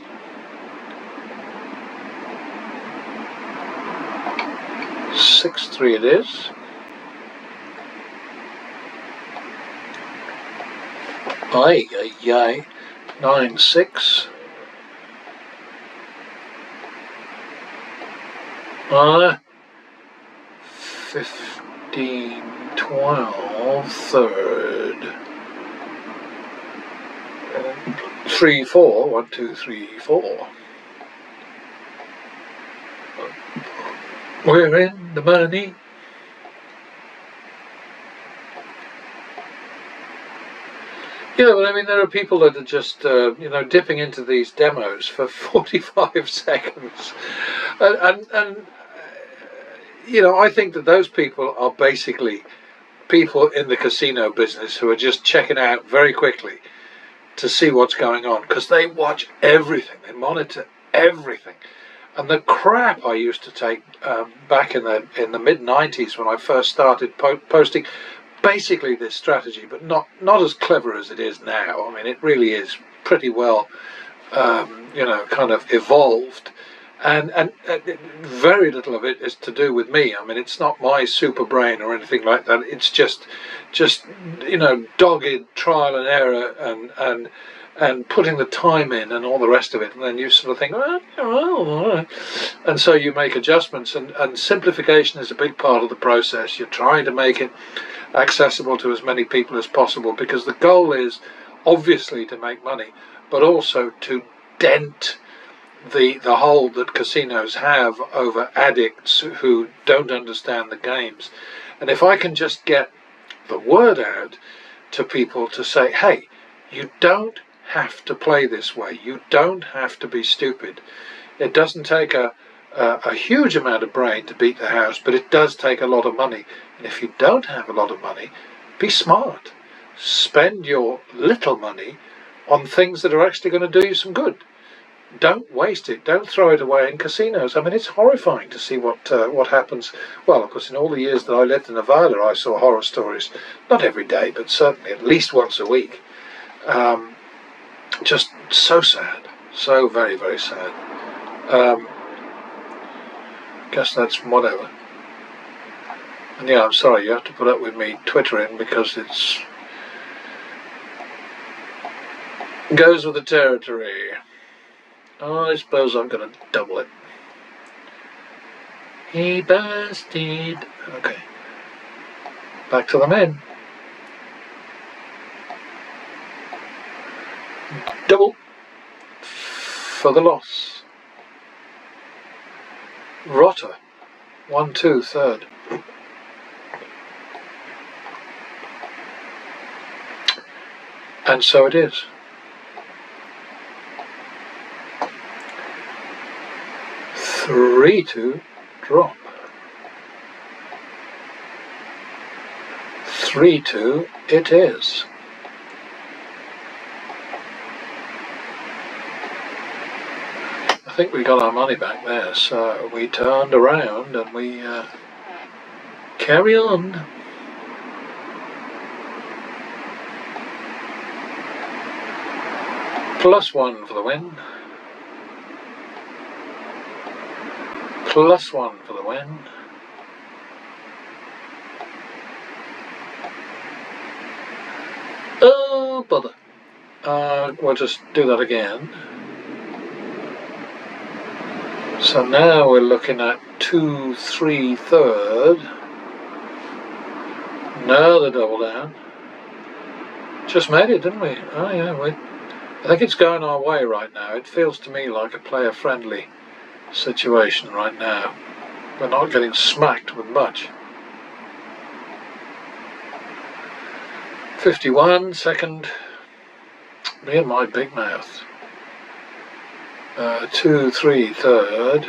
Speaker 1: 6, 3 it is. Aye, aye, aye. 9, 6. 15, 12, third. 3, 4. 1, 2, 3, 4. We're in the money. Yeah, but I mean, there are people that are just, you know, dipping into these demos for 45 seconds. And you know, I think that those people are basically people in the casino business who are just checking out very quickly to see what's going on, because they watch everything, they monitor everything. And the crap I used to take back in the mid-90s when I first started posting basically this strategy, but not as clever as it is now. I mean, it really is pretty well, you know, kind of evolved. and very little of it is to do with me. I mean, it's not my super brain or anything like that. It's just dogged trial and error and putting the time in and all the rest of it, and then you sort of think, oh, and so you make adjustments, and simplification is a big part of the process. You're trying to make it accessible to as many people as possible, because the goal is obviously to make money, but also to dent the hold that casinos have over addicts who don't understand the games. And if I can just get the word out to people to say, hey, you don't have to play this way, you don't have to be stupid. It doesn't take a huge amount of brain to beat the house, but it does take a lot of money. And if you don't have a lot of money, be smart. Spend your little money on things that are actually going to do you some good. Don't waste it. Don't throw it away in casinos. I mean, it's horrifying to see what happens. Well, of course, in all the years that I lived in Nevada, I saw horror stories. Not every day, but certainly at least once a week. Just so sad. So very, very sad. Guess that's whatever. And yeah, I'm sorry, you have to put up with me twittering, because it's goes with the territory. Oh, I suppose I'm going to double it. He busted. Okay. Back to the men. Double for the loss. Rotter. 1-2, third. And so it is. 3-2, drop. 3-2, it is. I think we got our money back there, so we turned around and we carry on. +1 for the win. +1 for the win. Oh, bother. We'll just do that again. So now we're looking at 2-3 third. Another double down. Just made it, didn't we? Oh yeah, I think it's going our way right now. It feels to me like a player-friendly situation right now. We're not getting smacked with much. 51, second. Me and my big mouth. 2-3 third.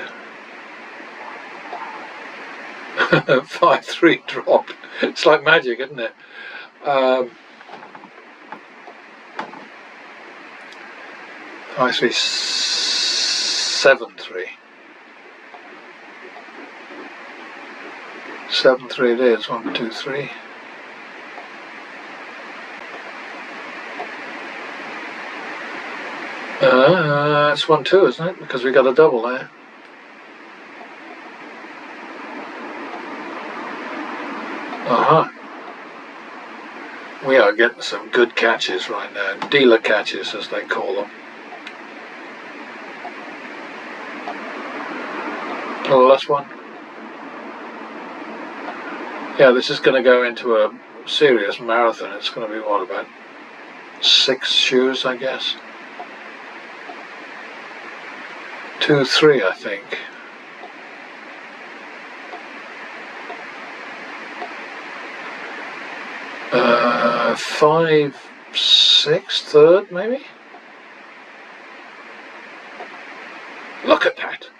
Speaker 1: 5-3 drop. It's like magic, isn't it? 5-3, 7-3. 7-3 it is. 1, 2, 3. It's 1-2, isn't it? Because we got a double there. We are getting some good catches right now. Dealer catches, as they call them. +1. Yeah, this is going to go into a serious marathon. It's going to be, what, about 6 shoes, I guess? 2-3, I think. Uh, 5-6 third, maybe? Look at that!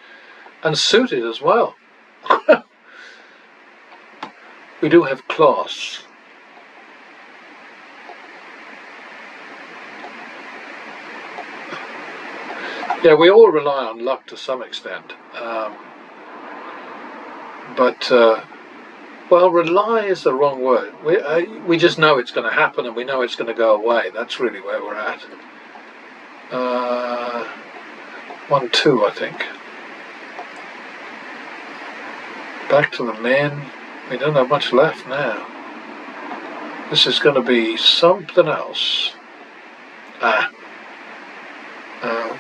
Speaker 1: And suited as well. We do have class. Yeah, we all rely on luck to some extent. Well, rely is the wrong word. We just know it's going to happen, and we know it's going to go away. That's really where we're at. 1-2, I think. back to the men. We don't have much left now. This is going to be something else.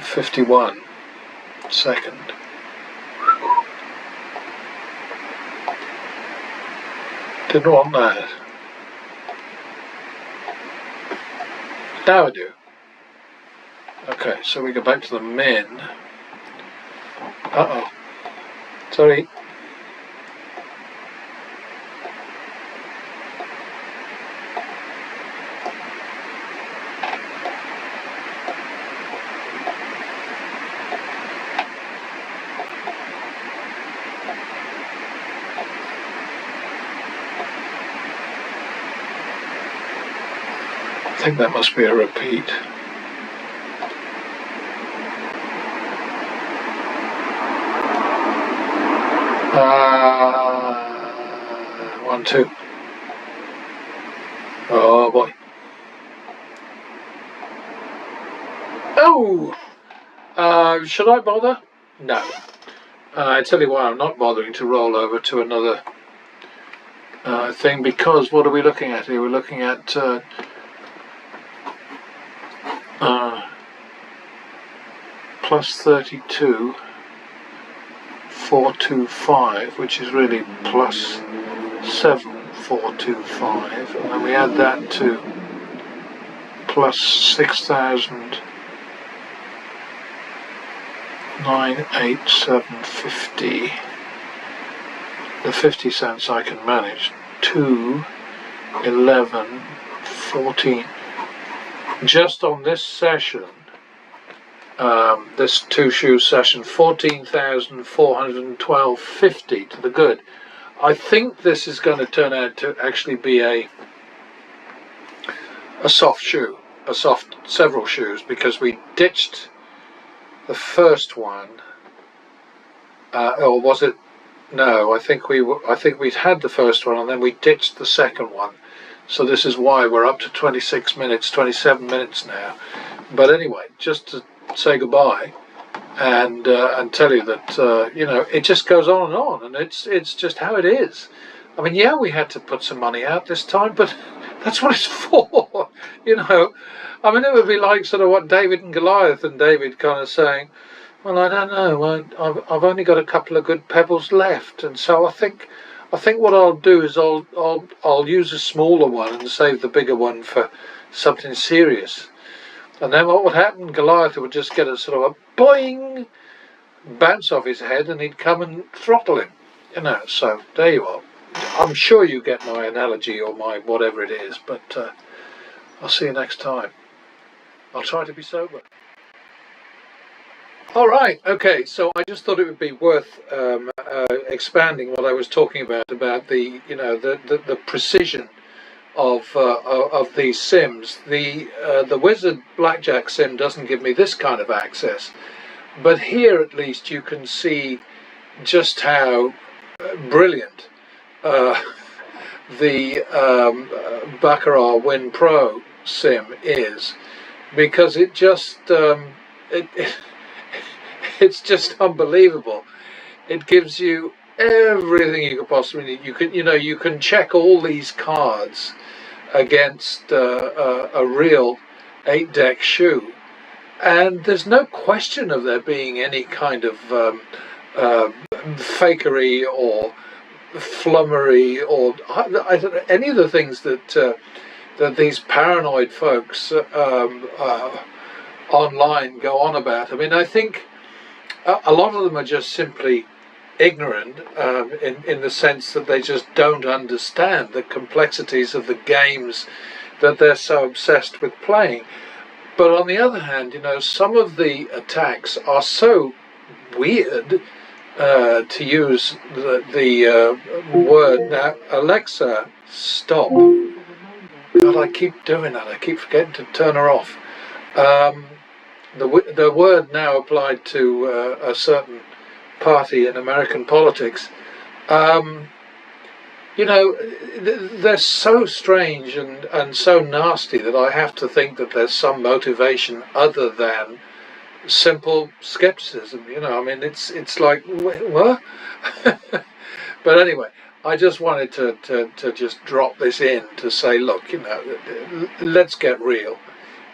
Speaker 1: 51 second. Didn't want that. Now I do. Okay, so we go back to the men. Uh-oh. Sorry. I think that must be a repeat. One, two. Oh boy. Oh! Should I bother? No. I tell you why I'm not bothering to roll over to another thing, because what are we looking at here? We're looking at plus 32, 425, which is really plus 7, 425, and then we add that to plus 6,987.50. The 50 cents I can manage. 2, 11, 14. Just on this session, this two-shoe session, 14,412.50 to the good. I think this is going to turn out to actually be a soft shoe, several shoes, because we ditched the first one, or was it? No, I think we'd had the first one and then we ditched the second one. So this is why we're up to 26 minutes, 27 minutes now. But anyway, just to say goodbye and tell you that you know, it just goes on, and it's just how it is. I mean, yeah, we had to put some money out this time, but that's what it's for. You know, I mean, it would be like sort of what David and Goliath, and David kind of saying, well, I don't know, I've only got a couple of good pebbles left, and so I think what I'll do is I'll use a smaller one and save the bigger one for something serious. And then what would happen? Goliath would just get a sort of a boing bounce off his head, and he'd come and throttle him. You know, so there you are. I'm sure you get my analogy or my whatever it is, but I'll see you next time. I'll try to be sober. All right, okay, so I just thought it would be worth expanding what I was talking about the, you know, the precision of these sims. The Wizard Blackjack sim doesn't give me this kind of access, but here at least you can see just how brilliant the Baccarat Win Pro sim is, because it just it's just unbelievable. It gives you everything you could possibly need. You can check all these cards against a real 8-deck shoe, and there's no question of there being any kind of fakery or flummery or any of the things that these paranoid folks online go on about. I mean, I think a lot of them are just simply ignorant in the sense that they just don't understand the complexities of the games that they're so obsessed with playing. But on the other hand, you know, some of the attacks are so weird, to use the word. Now, Alexa, stop. God, I keep doing that. I keep forgetting to turn her off. The word now applied to a certain party in American politics. You know, they're so strange and so nasty that I have to think that there's some motivation other than simple skepticism. You know, I mean, it's like, what? But anyway, I just wanted to just drop this in to say, look, let's get real.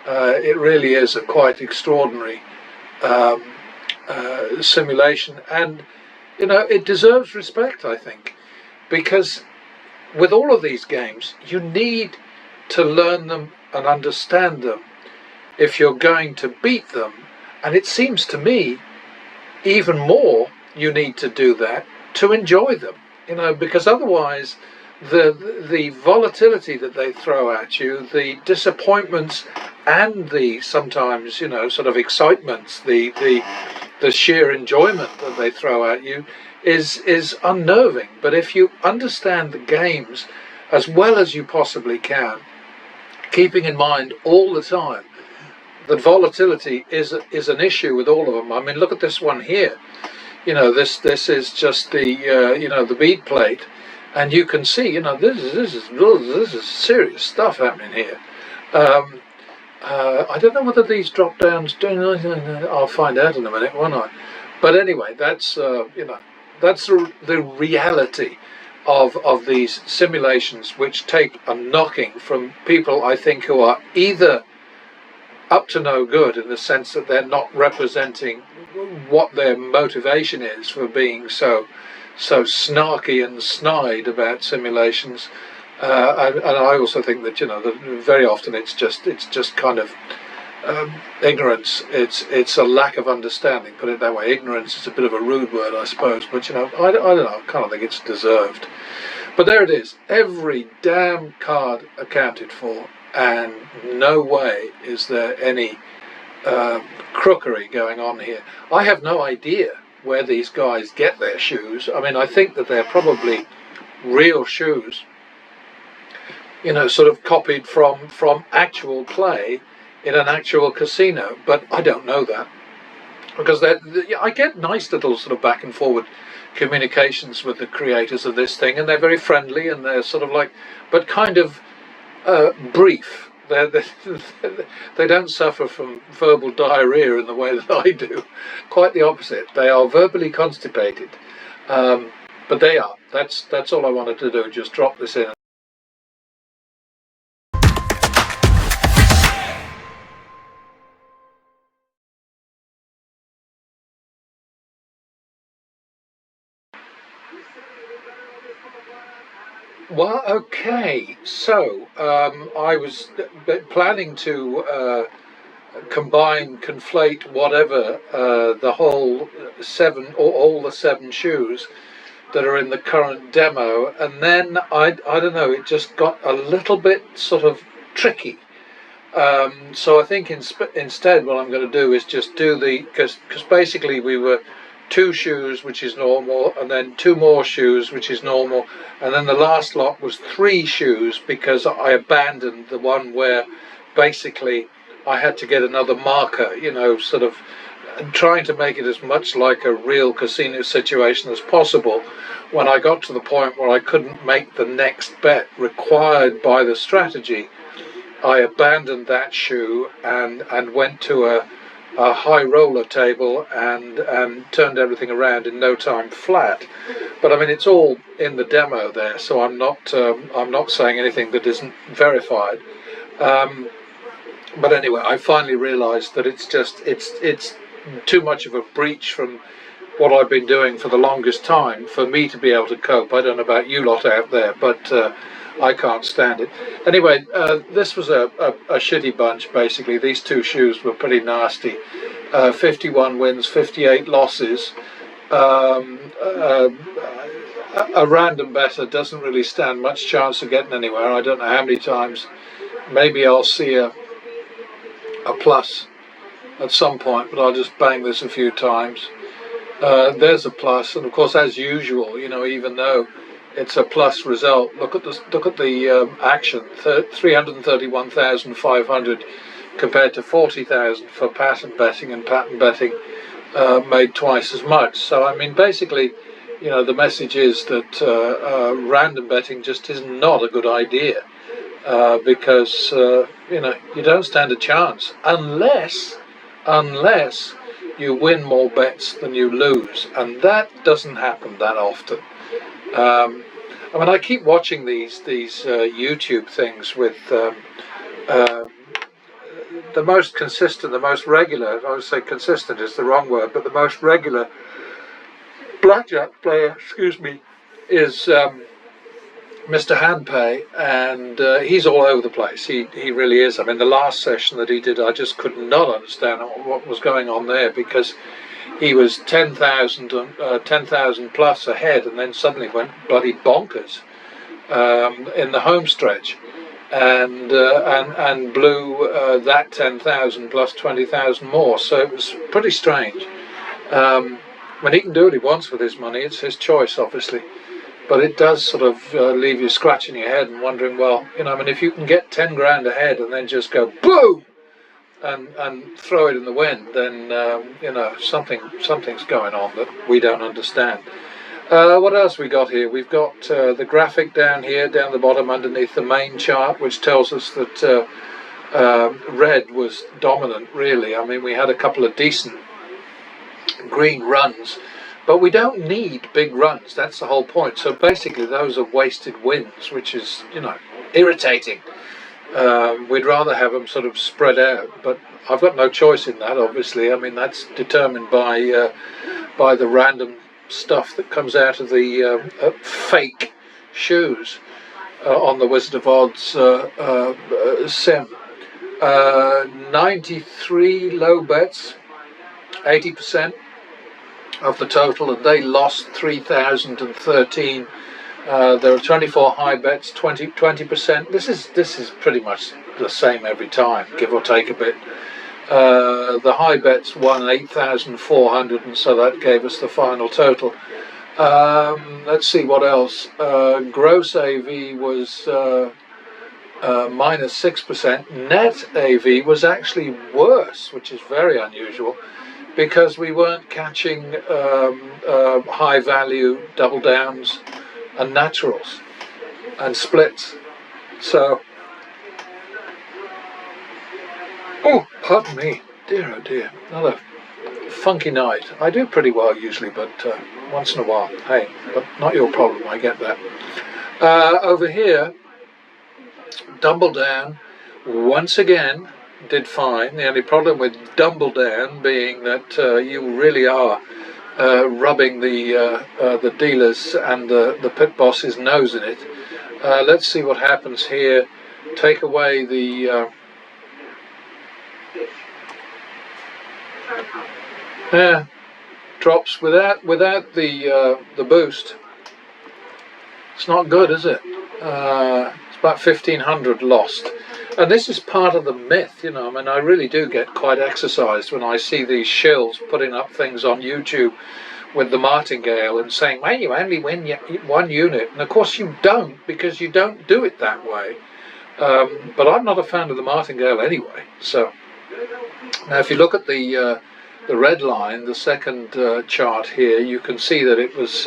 Speaker 1: It really is a quite extraordinary um, simulation, and it deserves respect, I think, because with all of these games, you need to learn them and understand them if you're going to beat them. And it seems to me even more you need to do that to enjoy them, because otherwise the volatility that they throw at you, the disappointments and the sometimes sort of excitements, the sheer enjoyment that they throw at you is unnerving. But if you understand the games as well as you possibly can, keeping in mind all the time that volatility is an issue with all of them. I mean, look at this one here. This is just the the bead plate, and you can see this is serious stuff happening here. I don't know whether these drop downs do anything. I'll find out in a minute, won't I? But anyway, that's that's the reality of these simulations, which take a knocking from people, I think, who are either up to no good in the sense that they're not representing what their motivation is for being so snarky and snide about simulations, and I also think that that very often it's just kind of ignorance. It's a lack of understanding. Put it that way. Ignorance is a bit of a rude word, I suppose, but I don't know. I kind of think it's deserved. But there it is. Every damn card accounted for, and no way is there any crookery going on here. I have no idea where these guys get their shoes. I mean, I think that they're probably real shoes, sort of copied from actual play in an actual casino, but I don't know that, because I get nice little sort of back and forward communications with the creators of this thing, and they're very friendly, and they're sort of like, but kind of brief. They don't suffer from verbal diarrhea in the way that I do. Quite the opposite. They are verbally constipated, but they are. That's all I wanted to do. Just drop this in. Well, okay, so I was planning to conflate whatever the whole seven, or all the seven shoes that are in the current demo, and then I don't know, it just got a little bit sort of tricky. So I think instead what I'm going to do is just do because basically we were two shoes, which is normal, and then two more shoes, which is normal, and then the last lot was three shoes, because I abandoned the one where basically I had to get another marker, sort of trying to make it as much like a real casino situation as possible. When I got to the point where I couldn't make the next bet required by the strategy, I abandoned that shoe and went to a high roller table and turned everything around in no time flat. But I mean, it's all in the demo there, so I'm not saying anything that isn't verified. But anyway, I finally realised that it's too much of a breach from what I've been doing for the longest time for me to be able to cope. I don't know about you lot out there, but I can't stand it. Anyway, this was a shitty bunch, basically. These two shoes were pretty nasty. 51 wins, 58 losses. A random better doesn't really stand much chance of getting anywhere. I don't know how many times. Maybe I'll see a plus at some point, but I'll just bang this a few times. There's a plus, and of course, as usual, even though it's a plus result, look at the action. 331,500 compared to 40,000 for pattern betting, and pattern betting made twice as much. So I mean, basically, the message is that random betting just is not a good idea, because you don't stand a chance unless you win more bets than you lose, and that doesn't happen that often. I mean, I keep watching these YouTube things with uh, the most consistent, the most regular. I would say consistent is the wrong word, but the most regular blackjack player, excuse me, is Mr. Handpay, and he's all over the place. He really is. I mean, the last session that he did, I just could not understand what was going on there, because he was 10,000 plus ahead, and then suddenly went bloody bonkers in the home stretch, and blew that 10,000 plus 20,000 more. So it was pretty strange. When he can do what he wants with his money, it's his choice, obviously. But it does sort of leave you scratching your head and wondering, well, you know, I mean, if you can get 10 grand ahead and then just go boom and throw it in the wind, then you know, something's going on that we don't understand. What else we got here? We've got the graphic down here, down the bottom underneath the main chart, which tells us that red was dominant, really. I mean, we had a couple of decent green runs, but we don't need big runs. That's the whole point. So basically those are wasted wins, which is, you know, irritating. We'd rather have them sort of spread out, but I've got no choice in that, obviously. I mean, that's determined by the random stuff that comes out of the fake shoes on the Wizard of Odds sim. 93 low bets, 80% of the total, and they lost 3,013. There are 24 high bets, 20%. This is pretty much the same every time, give or take a bit. The high bets won 8,400, and so that gave us the final total. Let's see what else. Gross AV was minus 6%. Net AV was actually worse, which is very unusual, because we weren't catching high value double downs and naturals and splits. So, oh, pardon me, dear oh dear, another funky night. I do pretty well usually, but once in a while, hey, but not your problem, I get that. Over here, Double Down once again did fine. The only problem with Double Down being that you really are rubbing the dealers and the pit boss's nose in it. Let's see what happens here. Take away the drops without the boost. It's not good, is it? It's about 1,500 lost. And this is part of the myth, you know. I mean, I really do get quite exercised when I see these shills putting up things on YouTube with the martingale and saying, well, you only win one unit. And of course you don't, because you don't do it that way. But I'm not a fan of the martingale anyway. So now if you look at the red line, the second chart here, you can see that it was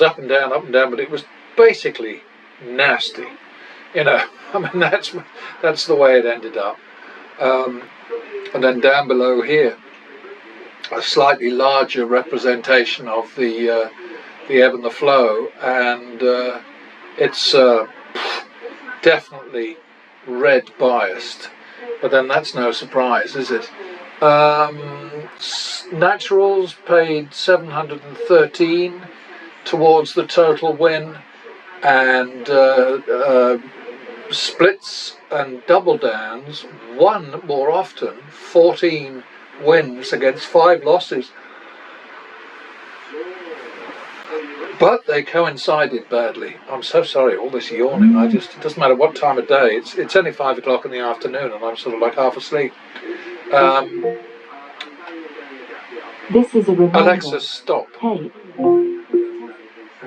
Speaker 1: up and down, but it was basically nasty. You know, I mean, that's the way it ended up. And then down below here, a slightly larger representation of the ebb and the flow, and it's definitely red biased. But then that's no surprise, is it? Naturals paid 713 towards the total win, and splits and double downs won more often, 14 wins against 5 losses. But they coincided badly. I'm so sorry, all this yawning. It doesn't matter what time of day. It's only 5 o'clock in the afternoon and I'm sort of like half asleep.
Speaker 2: This is a reminder.
Speaker 1: Alexa, stop.
Speaker 2: Hey.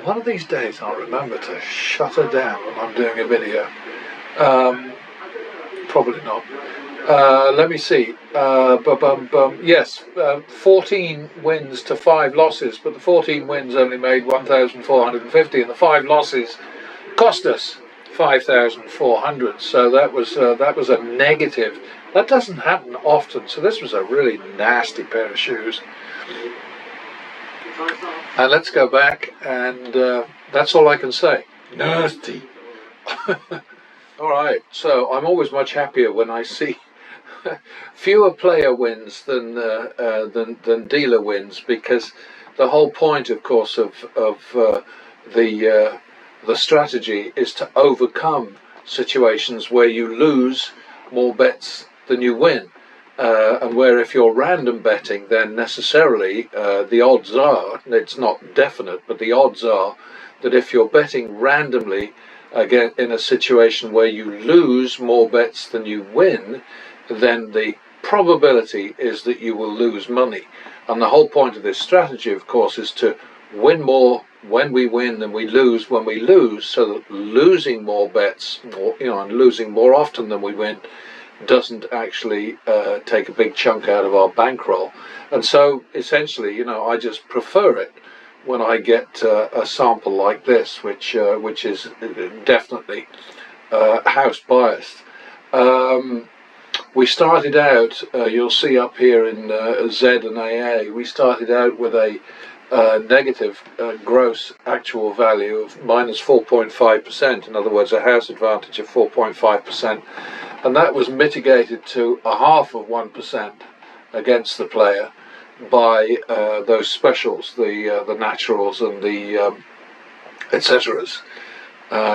Speaker 1: One of these days I'll remember to shut her down when I'm doing a video. Probably not. Let me see. Yes, 14 wins to 5 losses, but the 14 wins only made 1,450, and the 5 losses cost us 5,400. So that was a negative. That doesn't happen often. So this was a really nasty pair of shoes. And let's go back, and That's all I can say.
Speaker 3: Nasty.
Speaker 1: All right, so I'm always much happier when I see fewer player wins than dealer wins, because the whole point, of course, of the strategy is to overcome situations where you lose more bets than you win, and where if you're random betting, then necessarily the odds are, it's not definite, but the odds are that if you're betting randomly again in a situation where you lose more bets than you win, then the probability is that you will lose money. And the whole point of this strategy, of course, is to win more when we win than we lose when we lose, so that losing more bets, and losing more often than we win, doesn't actually take a big chunk out of our bankroll. And so essentially, I just prefer it when I get a sample like this, which is definitely house biased. We started out, you'll see up here in Z and AA, we started out with a negative gross actual value of minus 4.5%, in other words, a house advantage of 4.5%, and that was mitigated to a half of 1% against the player by those specials, the naturals and the etceteras,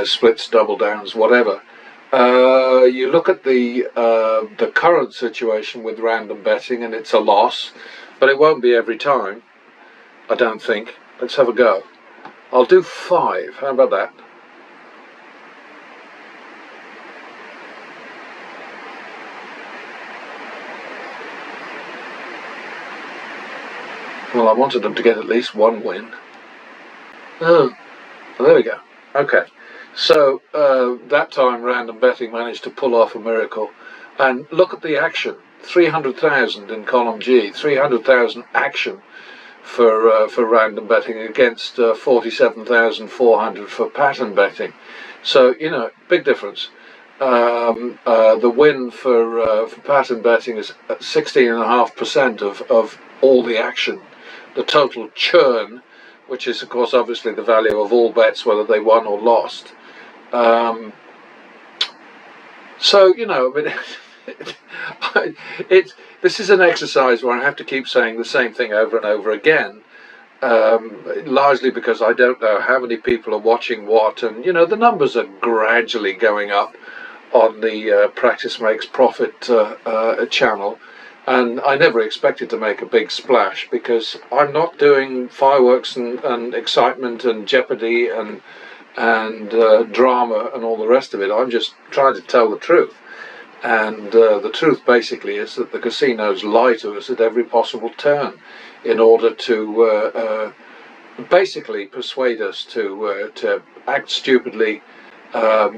Speaker 1: splits, double downs, whatever. You look at the current situation with random betting, and it's a loss, but it won't be every time, I don't think. Let's have a go. I'll do 5. How about that? Well, I wanted them to get at least one win. Oh, well, there we go. Okay. So that time random betting managed to pull off a miracle. And look at the action. 300,000 in column G. 300,000 action for random betting against 47,400 for pattern betting. So, big difference. The win for pattern betting is 16.5% of all the action. The total churn, which is of course obviously the value of all bets, whether they won or lost. So this is an exercise where I have to keep saying the same thing over and over again, largely because I don't know how many people are watching what, and the numbers are gradually going up on the Practice Makes Profit channel. And I never expected to make a big splash, because I'm not doing fireworks and excitement and jeopardy and drama and all the rest of it. I'm just trying to tell the truth. And the truth basically is that the casinos lie to us at every possible turn in order to basically persuade us to act stupidly,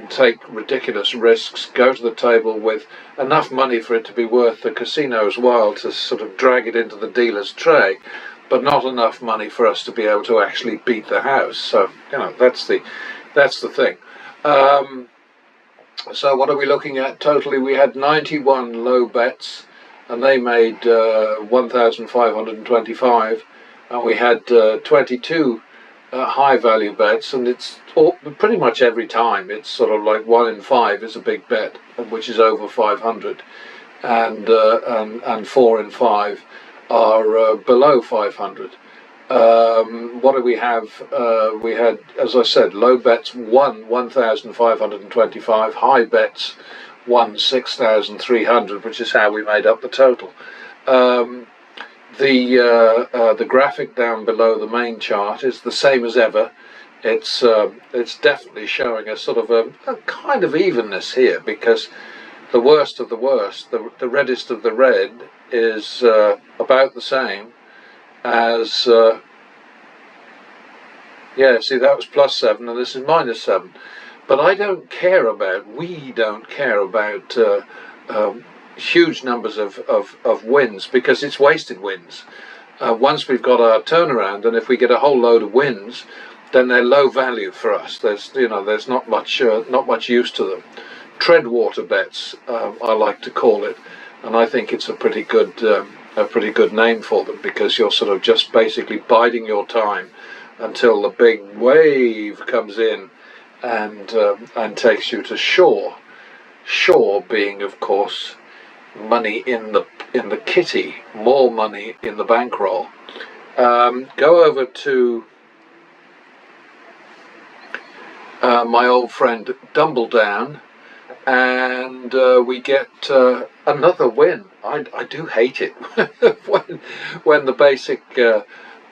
Speaker 1: take ridiculous risks, go to the table with enough money for it to be worth the casino's while to sort of drag it into the dealer's tray, but not enough money for us to be able to actually beat the house. So that's the thing. So what are we looking at totally? We had 91 low bets, and they made 1,525, and we had 22 high value bets, and it's pretty much every time it's sort of like 1 in 5 is a big bet, which is over 500, and 4 in 5 are below 500. What do we have? We had, as I said, low bets won 1,525, high bets won 6,300, which is how we made up the total. The graphic down below the main chart is the same as ever. It's definitely showing a sort of a kind of evenness here, because the worst of the worst, the reddest of the red, is about the same as see, that was +7 and this is -7. But we don't care about huge numbers of wins, because it's wasted wins. Once we've got our turnaround, and if we get a whole load of wins, then they're low value for us. There's not much use to them. Treadwater bets, I like to call it, and I think it's a pretty good name for them, because you're sort of just basically biding your time until the big wave comes in and takes you to shore. Shore being, of course, money in the kitty, more money in the bankroll. Go over to my old friend Dumbledown, and we get another win. I do hate it when the basic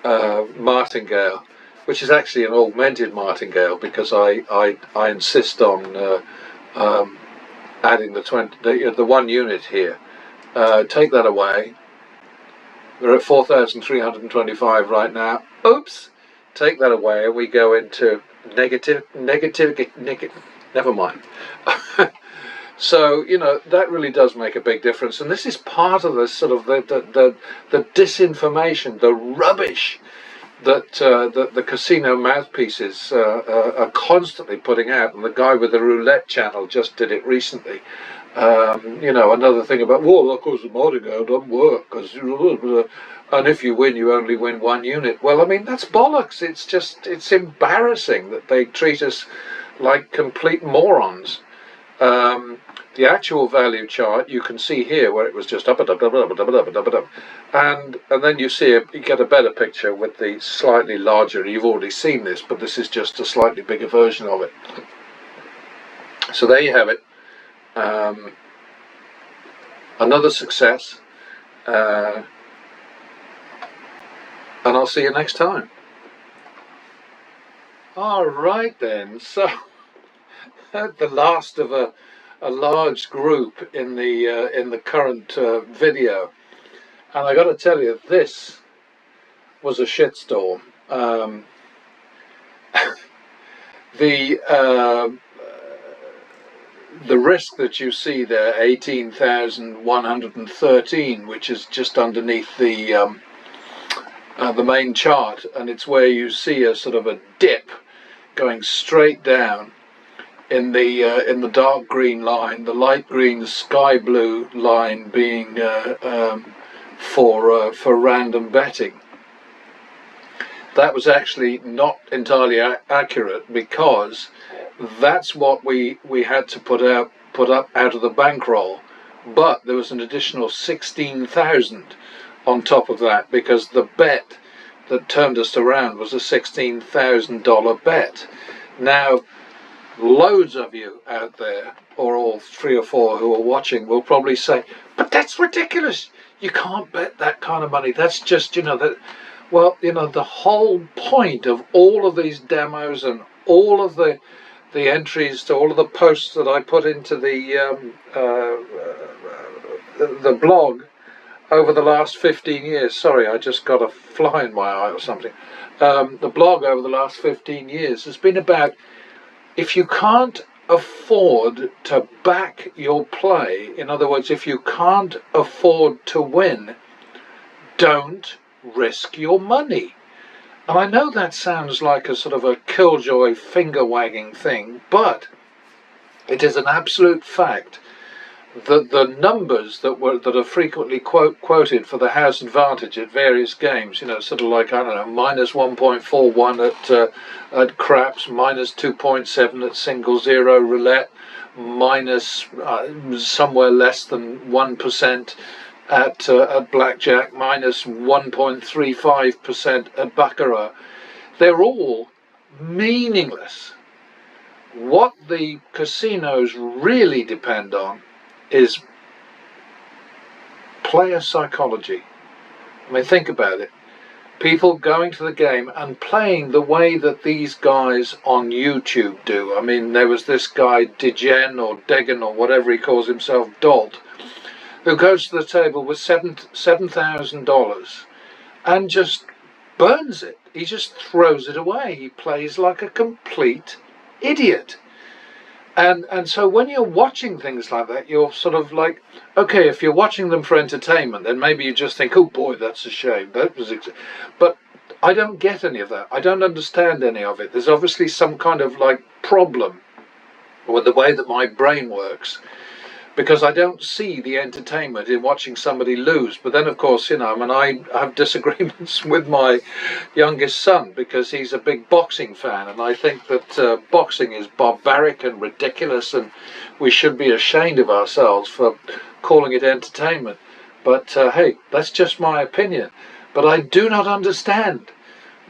Speaker 1: martingale, which is actually an augmented martingale, because I insist on adding the 1 unit here. Take that away. We're at 4,325 right now. Oops! Take that away, and we go into negative. Never mind. So, you know, that really does make a big difference, and this is part of the sort of the disinformation, the rubbish that the casino mouthpieces are constantly putting out. And the guy with the roulette channel just did it recently. You know, another thing about, well, of course the martingale doesn't work, because and if you win, you only win 1 unit. Well, I mean, that's bollocks. It's embarrassing that they treat us like complete morons. The actual value chart you can see here, where it was just up and up, and then you get a better picture with the slightly larger. You've already seen this, but this is just a slightly bigger version of it. So there you have it. Another success, and I'll see you next time. All right then. So the last of a large group in the current video, and I got to tell you, this was a shitstorm. The risk that you see there, 18,113, which is just underneath the main chart, and it's where you see a sort of a dip going straight down in the dark green line, the light green sky blue line being for random betting. That was actually not entirely accurate, because that's what we had to put up out of the bankroll, but there was an additional 16,000 on top of that, because the bet that turned us around was a $16,000 bet. Now, loads of you out there, or all 3 or 4 who are watching, will probably say, but that's ridiculous, you can't bet that kind of money, that's just, you know, that. Well, you know, the whole point of all of these demos and all of the entries to all of the posts that I put into the blog over the last 15 years. Sorry, I just got a fly in my eye or something. The blog over the last 15 years has been about, if you can't afford to back your play, in other words, if you can't afford to win, don't risk your money. And I know that sounds like a sort of a killjoy finger-wagging thing, but it is an absolute fact that the numbers that are frequently quoted for the house advantage at various games, you know, sort of like, I don't know, minus 1.41 at craps, minus 2.7 at single zero roulette, minus somewhere less than 1% at blackjack, minus 1.35% at baccarat. They're all meaningless. What the casinos really depend on is player psychology. I mean, think about it. People going to the game and playing the way that these guys on YouTube do. I mean, there was this guy Degen or Degen or whatever he calls himself, Dolt, who goes to the table with $7,000 and just burns it. He just throws it away. He plays like a complete idiot. And so when you're watching things like that, you're sort of like, okay, if you're watching them for entertainment, then maybe you just think, oh boy, that's a shame. But I don't get any of that. I don't understand any of it. There's obviously some kind of like problem with the way that my brain works, because I don't see the entertainment in watching somebody lose. But then, of course, I mean, I have disagreements with my youngest son because he's a big boxing fan, and I think that boxing is barbaric and ridiculous, and we should be ashamed of ourselves for calling it entertainment. But hey, that's just my opinion. But I do not understand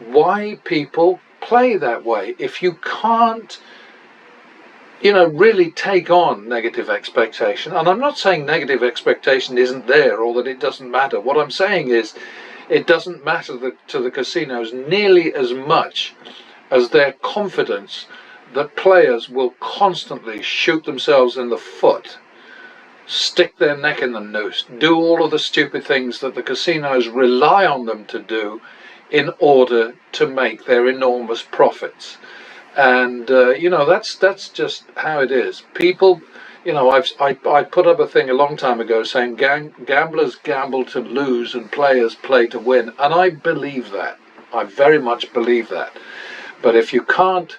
Speaker 1: why people play that way. If you can't really take on negative expectation. And I'm not saying negative expectation isn't there or that it doesn't matter. What I'm saying is it doesn't matter to the casinos nearly as much as their confidence that players will constantly shoot themselves in the foot, stick their neck in the noose, do all of the stupid things that the casinos rely on them to do in order to make their enormous profits. And that's just how it is. People, I put up a thing a long time ago saying gamblers gamble to lose and players play to win, and I believe that. I very much believe that. But if you can't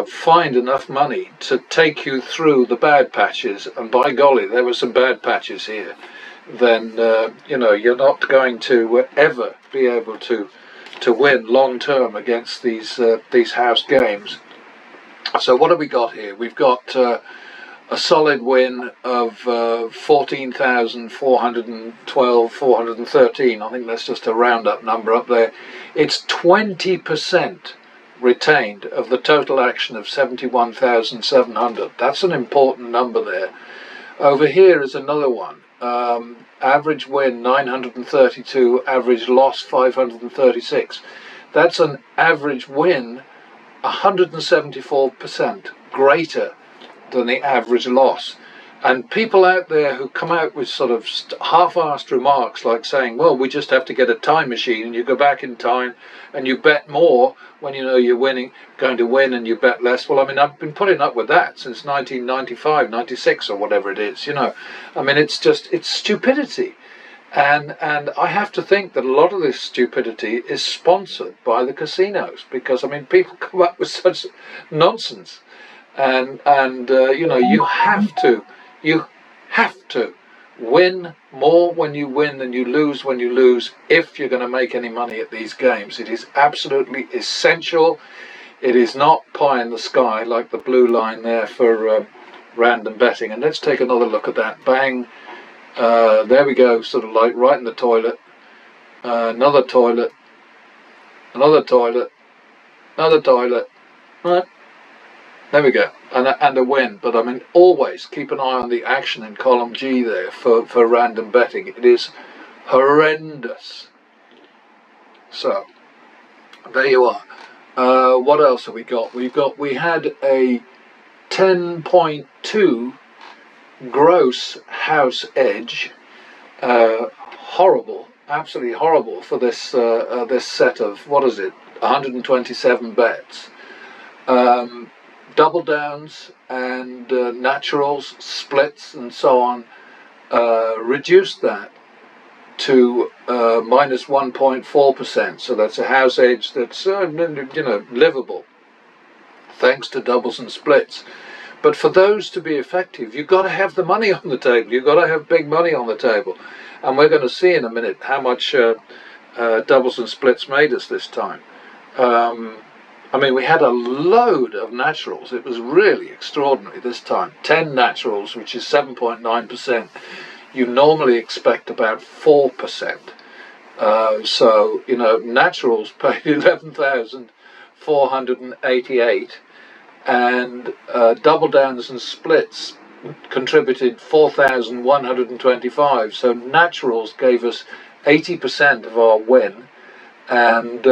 Speaker 1: find enough money to take you through the bad patches, and by golly, there were some bad patches here, then you're not going to ever be able to win long term against these house games. So what have we got here? We've got a solid win of 14,412, 413. I think that's just a round-up number up there. It's 20% retained of the total action of 71,700. That's an important number there. Over here is another one. Average win 932, average loss 536. That's an average win 174% greater than the average loss. And people out there who come out with sort of half-assed remarks like saying, well, we just have to get a time machine and you go back in time and you bet more when you know you're going to win, and you bet less. Well, I mean, I've been putting up with that since 1995, 96 or whatever it is, I mean, it's stupidity. And I have to think that a lot of this stupidity is sponsored by the casinos, because, I mean, people come up with such nonsense. And you have to win more when you win than you lose when you lose if you're going to make any money at these games. It is absolutely essential. It is not pie in the sky like the blue line there for random betting. And let's take another look at that. Bang. There we go, sort of like right in the toilet. Another toilet. Another toilet. Another toilet. Right. There we go, and a win. But I mean, always keep an eye on the action in column G there for random betting. It is horrendous. So there you are. What else have we got? We had a 10.2 gross house edge. Horrible, absolutely horrible for this this set of, what is it, 127 bets. Double downs and naturals, splits and so on, reduced that to minus 1.4%. So that's a house edge that's livable, thanks to doubles and splits. But for those to be effective, you've got to have the money on the table. You've got to have big money on the table, and we're going to see in a minute how much doubles and splits made us this time. I mean, we had a load of naturals. It was really extraordinary this time. 10 naturals, which is 7.9%. You normally expect about 4%. So, naturals paid 11,488, and double downs and splits contributed 4,125. So naturals gave us 80% of our win, and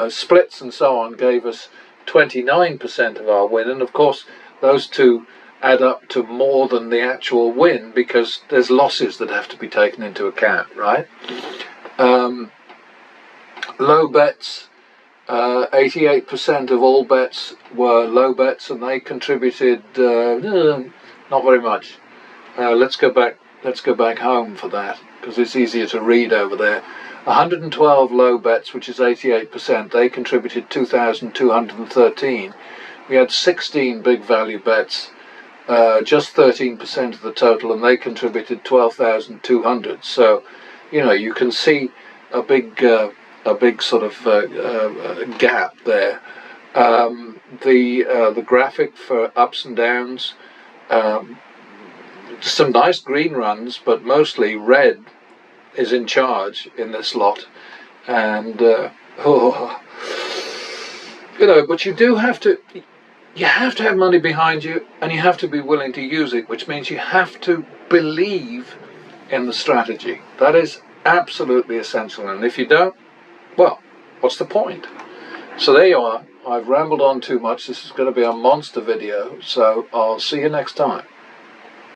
Speaker 1: splits and so on gave us 29% of our win. And of course, those two add up to more than the actual win, because there's losses that have to be taken into account, right? Low bets, 88% of all bets were low bets, and they contributed not very much. Let's go back home for that, because it's easier to read over there. 112 low bets, which is 88%, they contributed 2,213. We had 16 big value bets, just 13% of the total, and they contributed 12,200. So, you know, you can see a big sort of gap there. The graphic for ups and downs, some nice green runs, but mostly red is in charge in this lot. And you know, but you have to have money behind you, and you have to be willing to use it, which means you have to believe in the strategy. That is absolutely essential, and if you don't, well, what's the point? So there you are. I've rambled on too much. This is going to be a monster video, so I'll see you next time.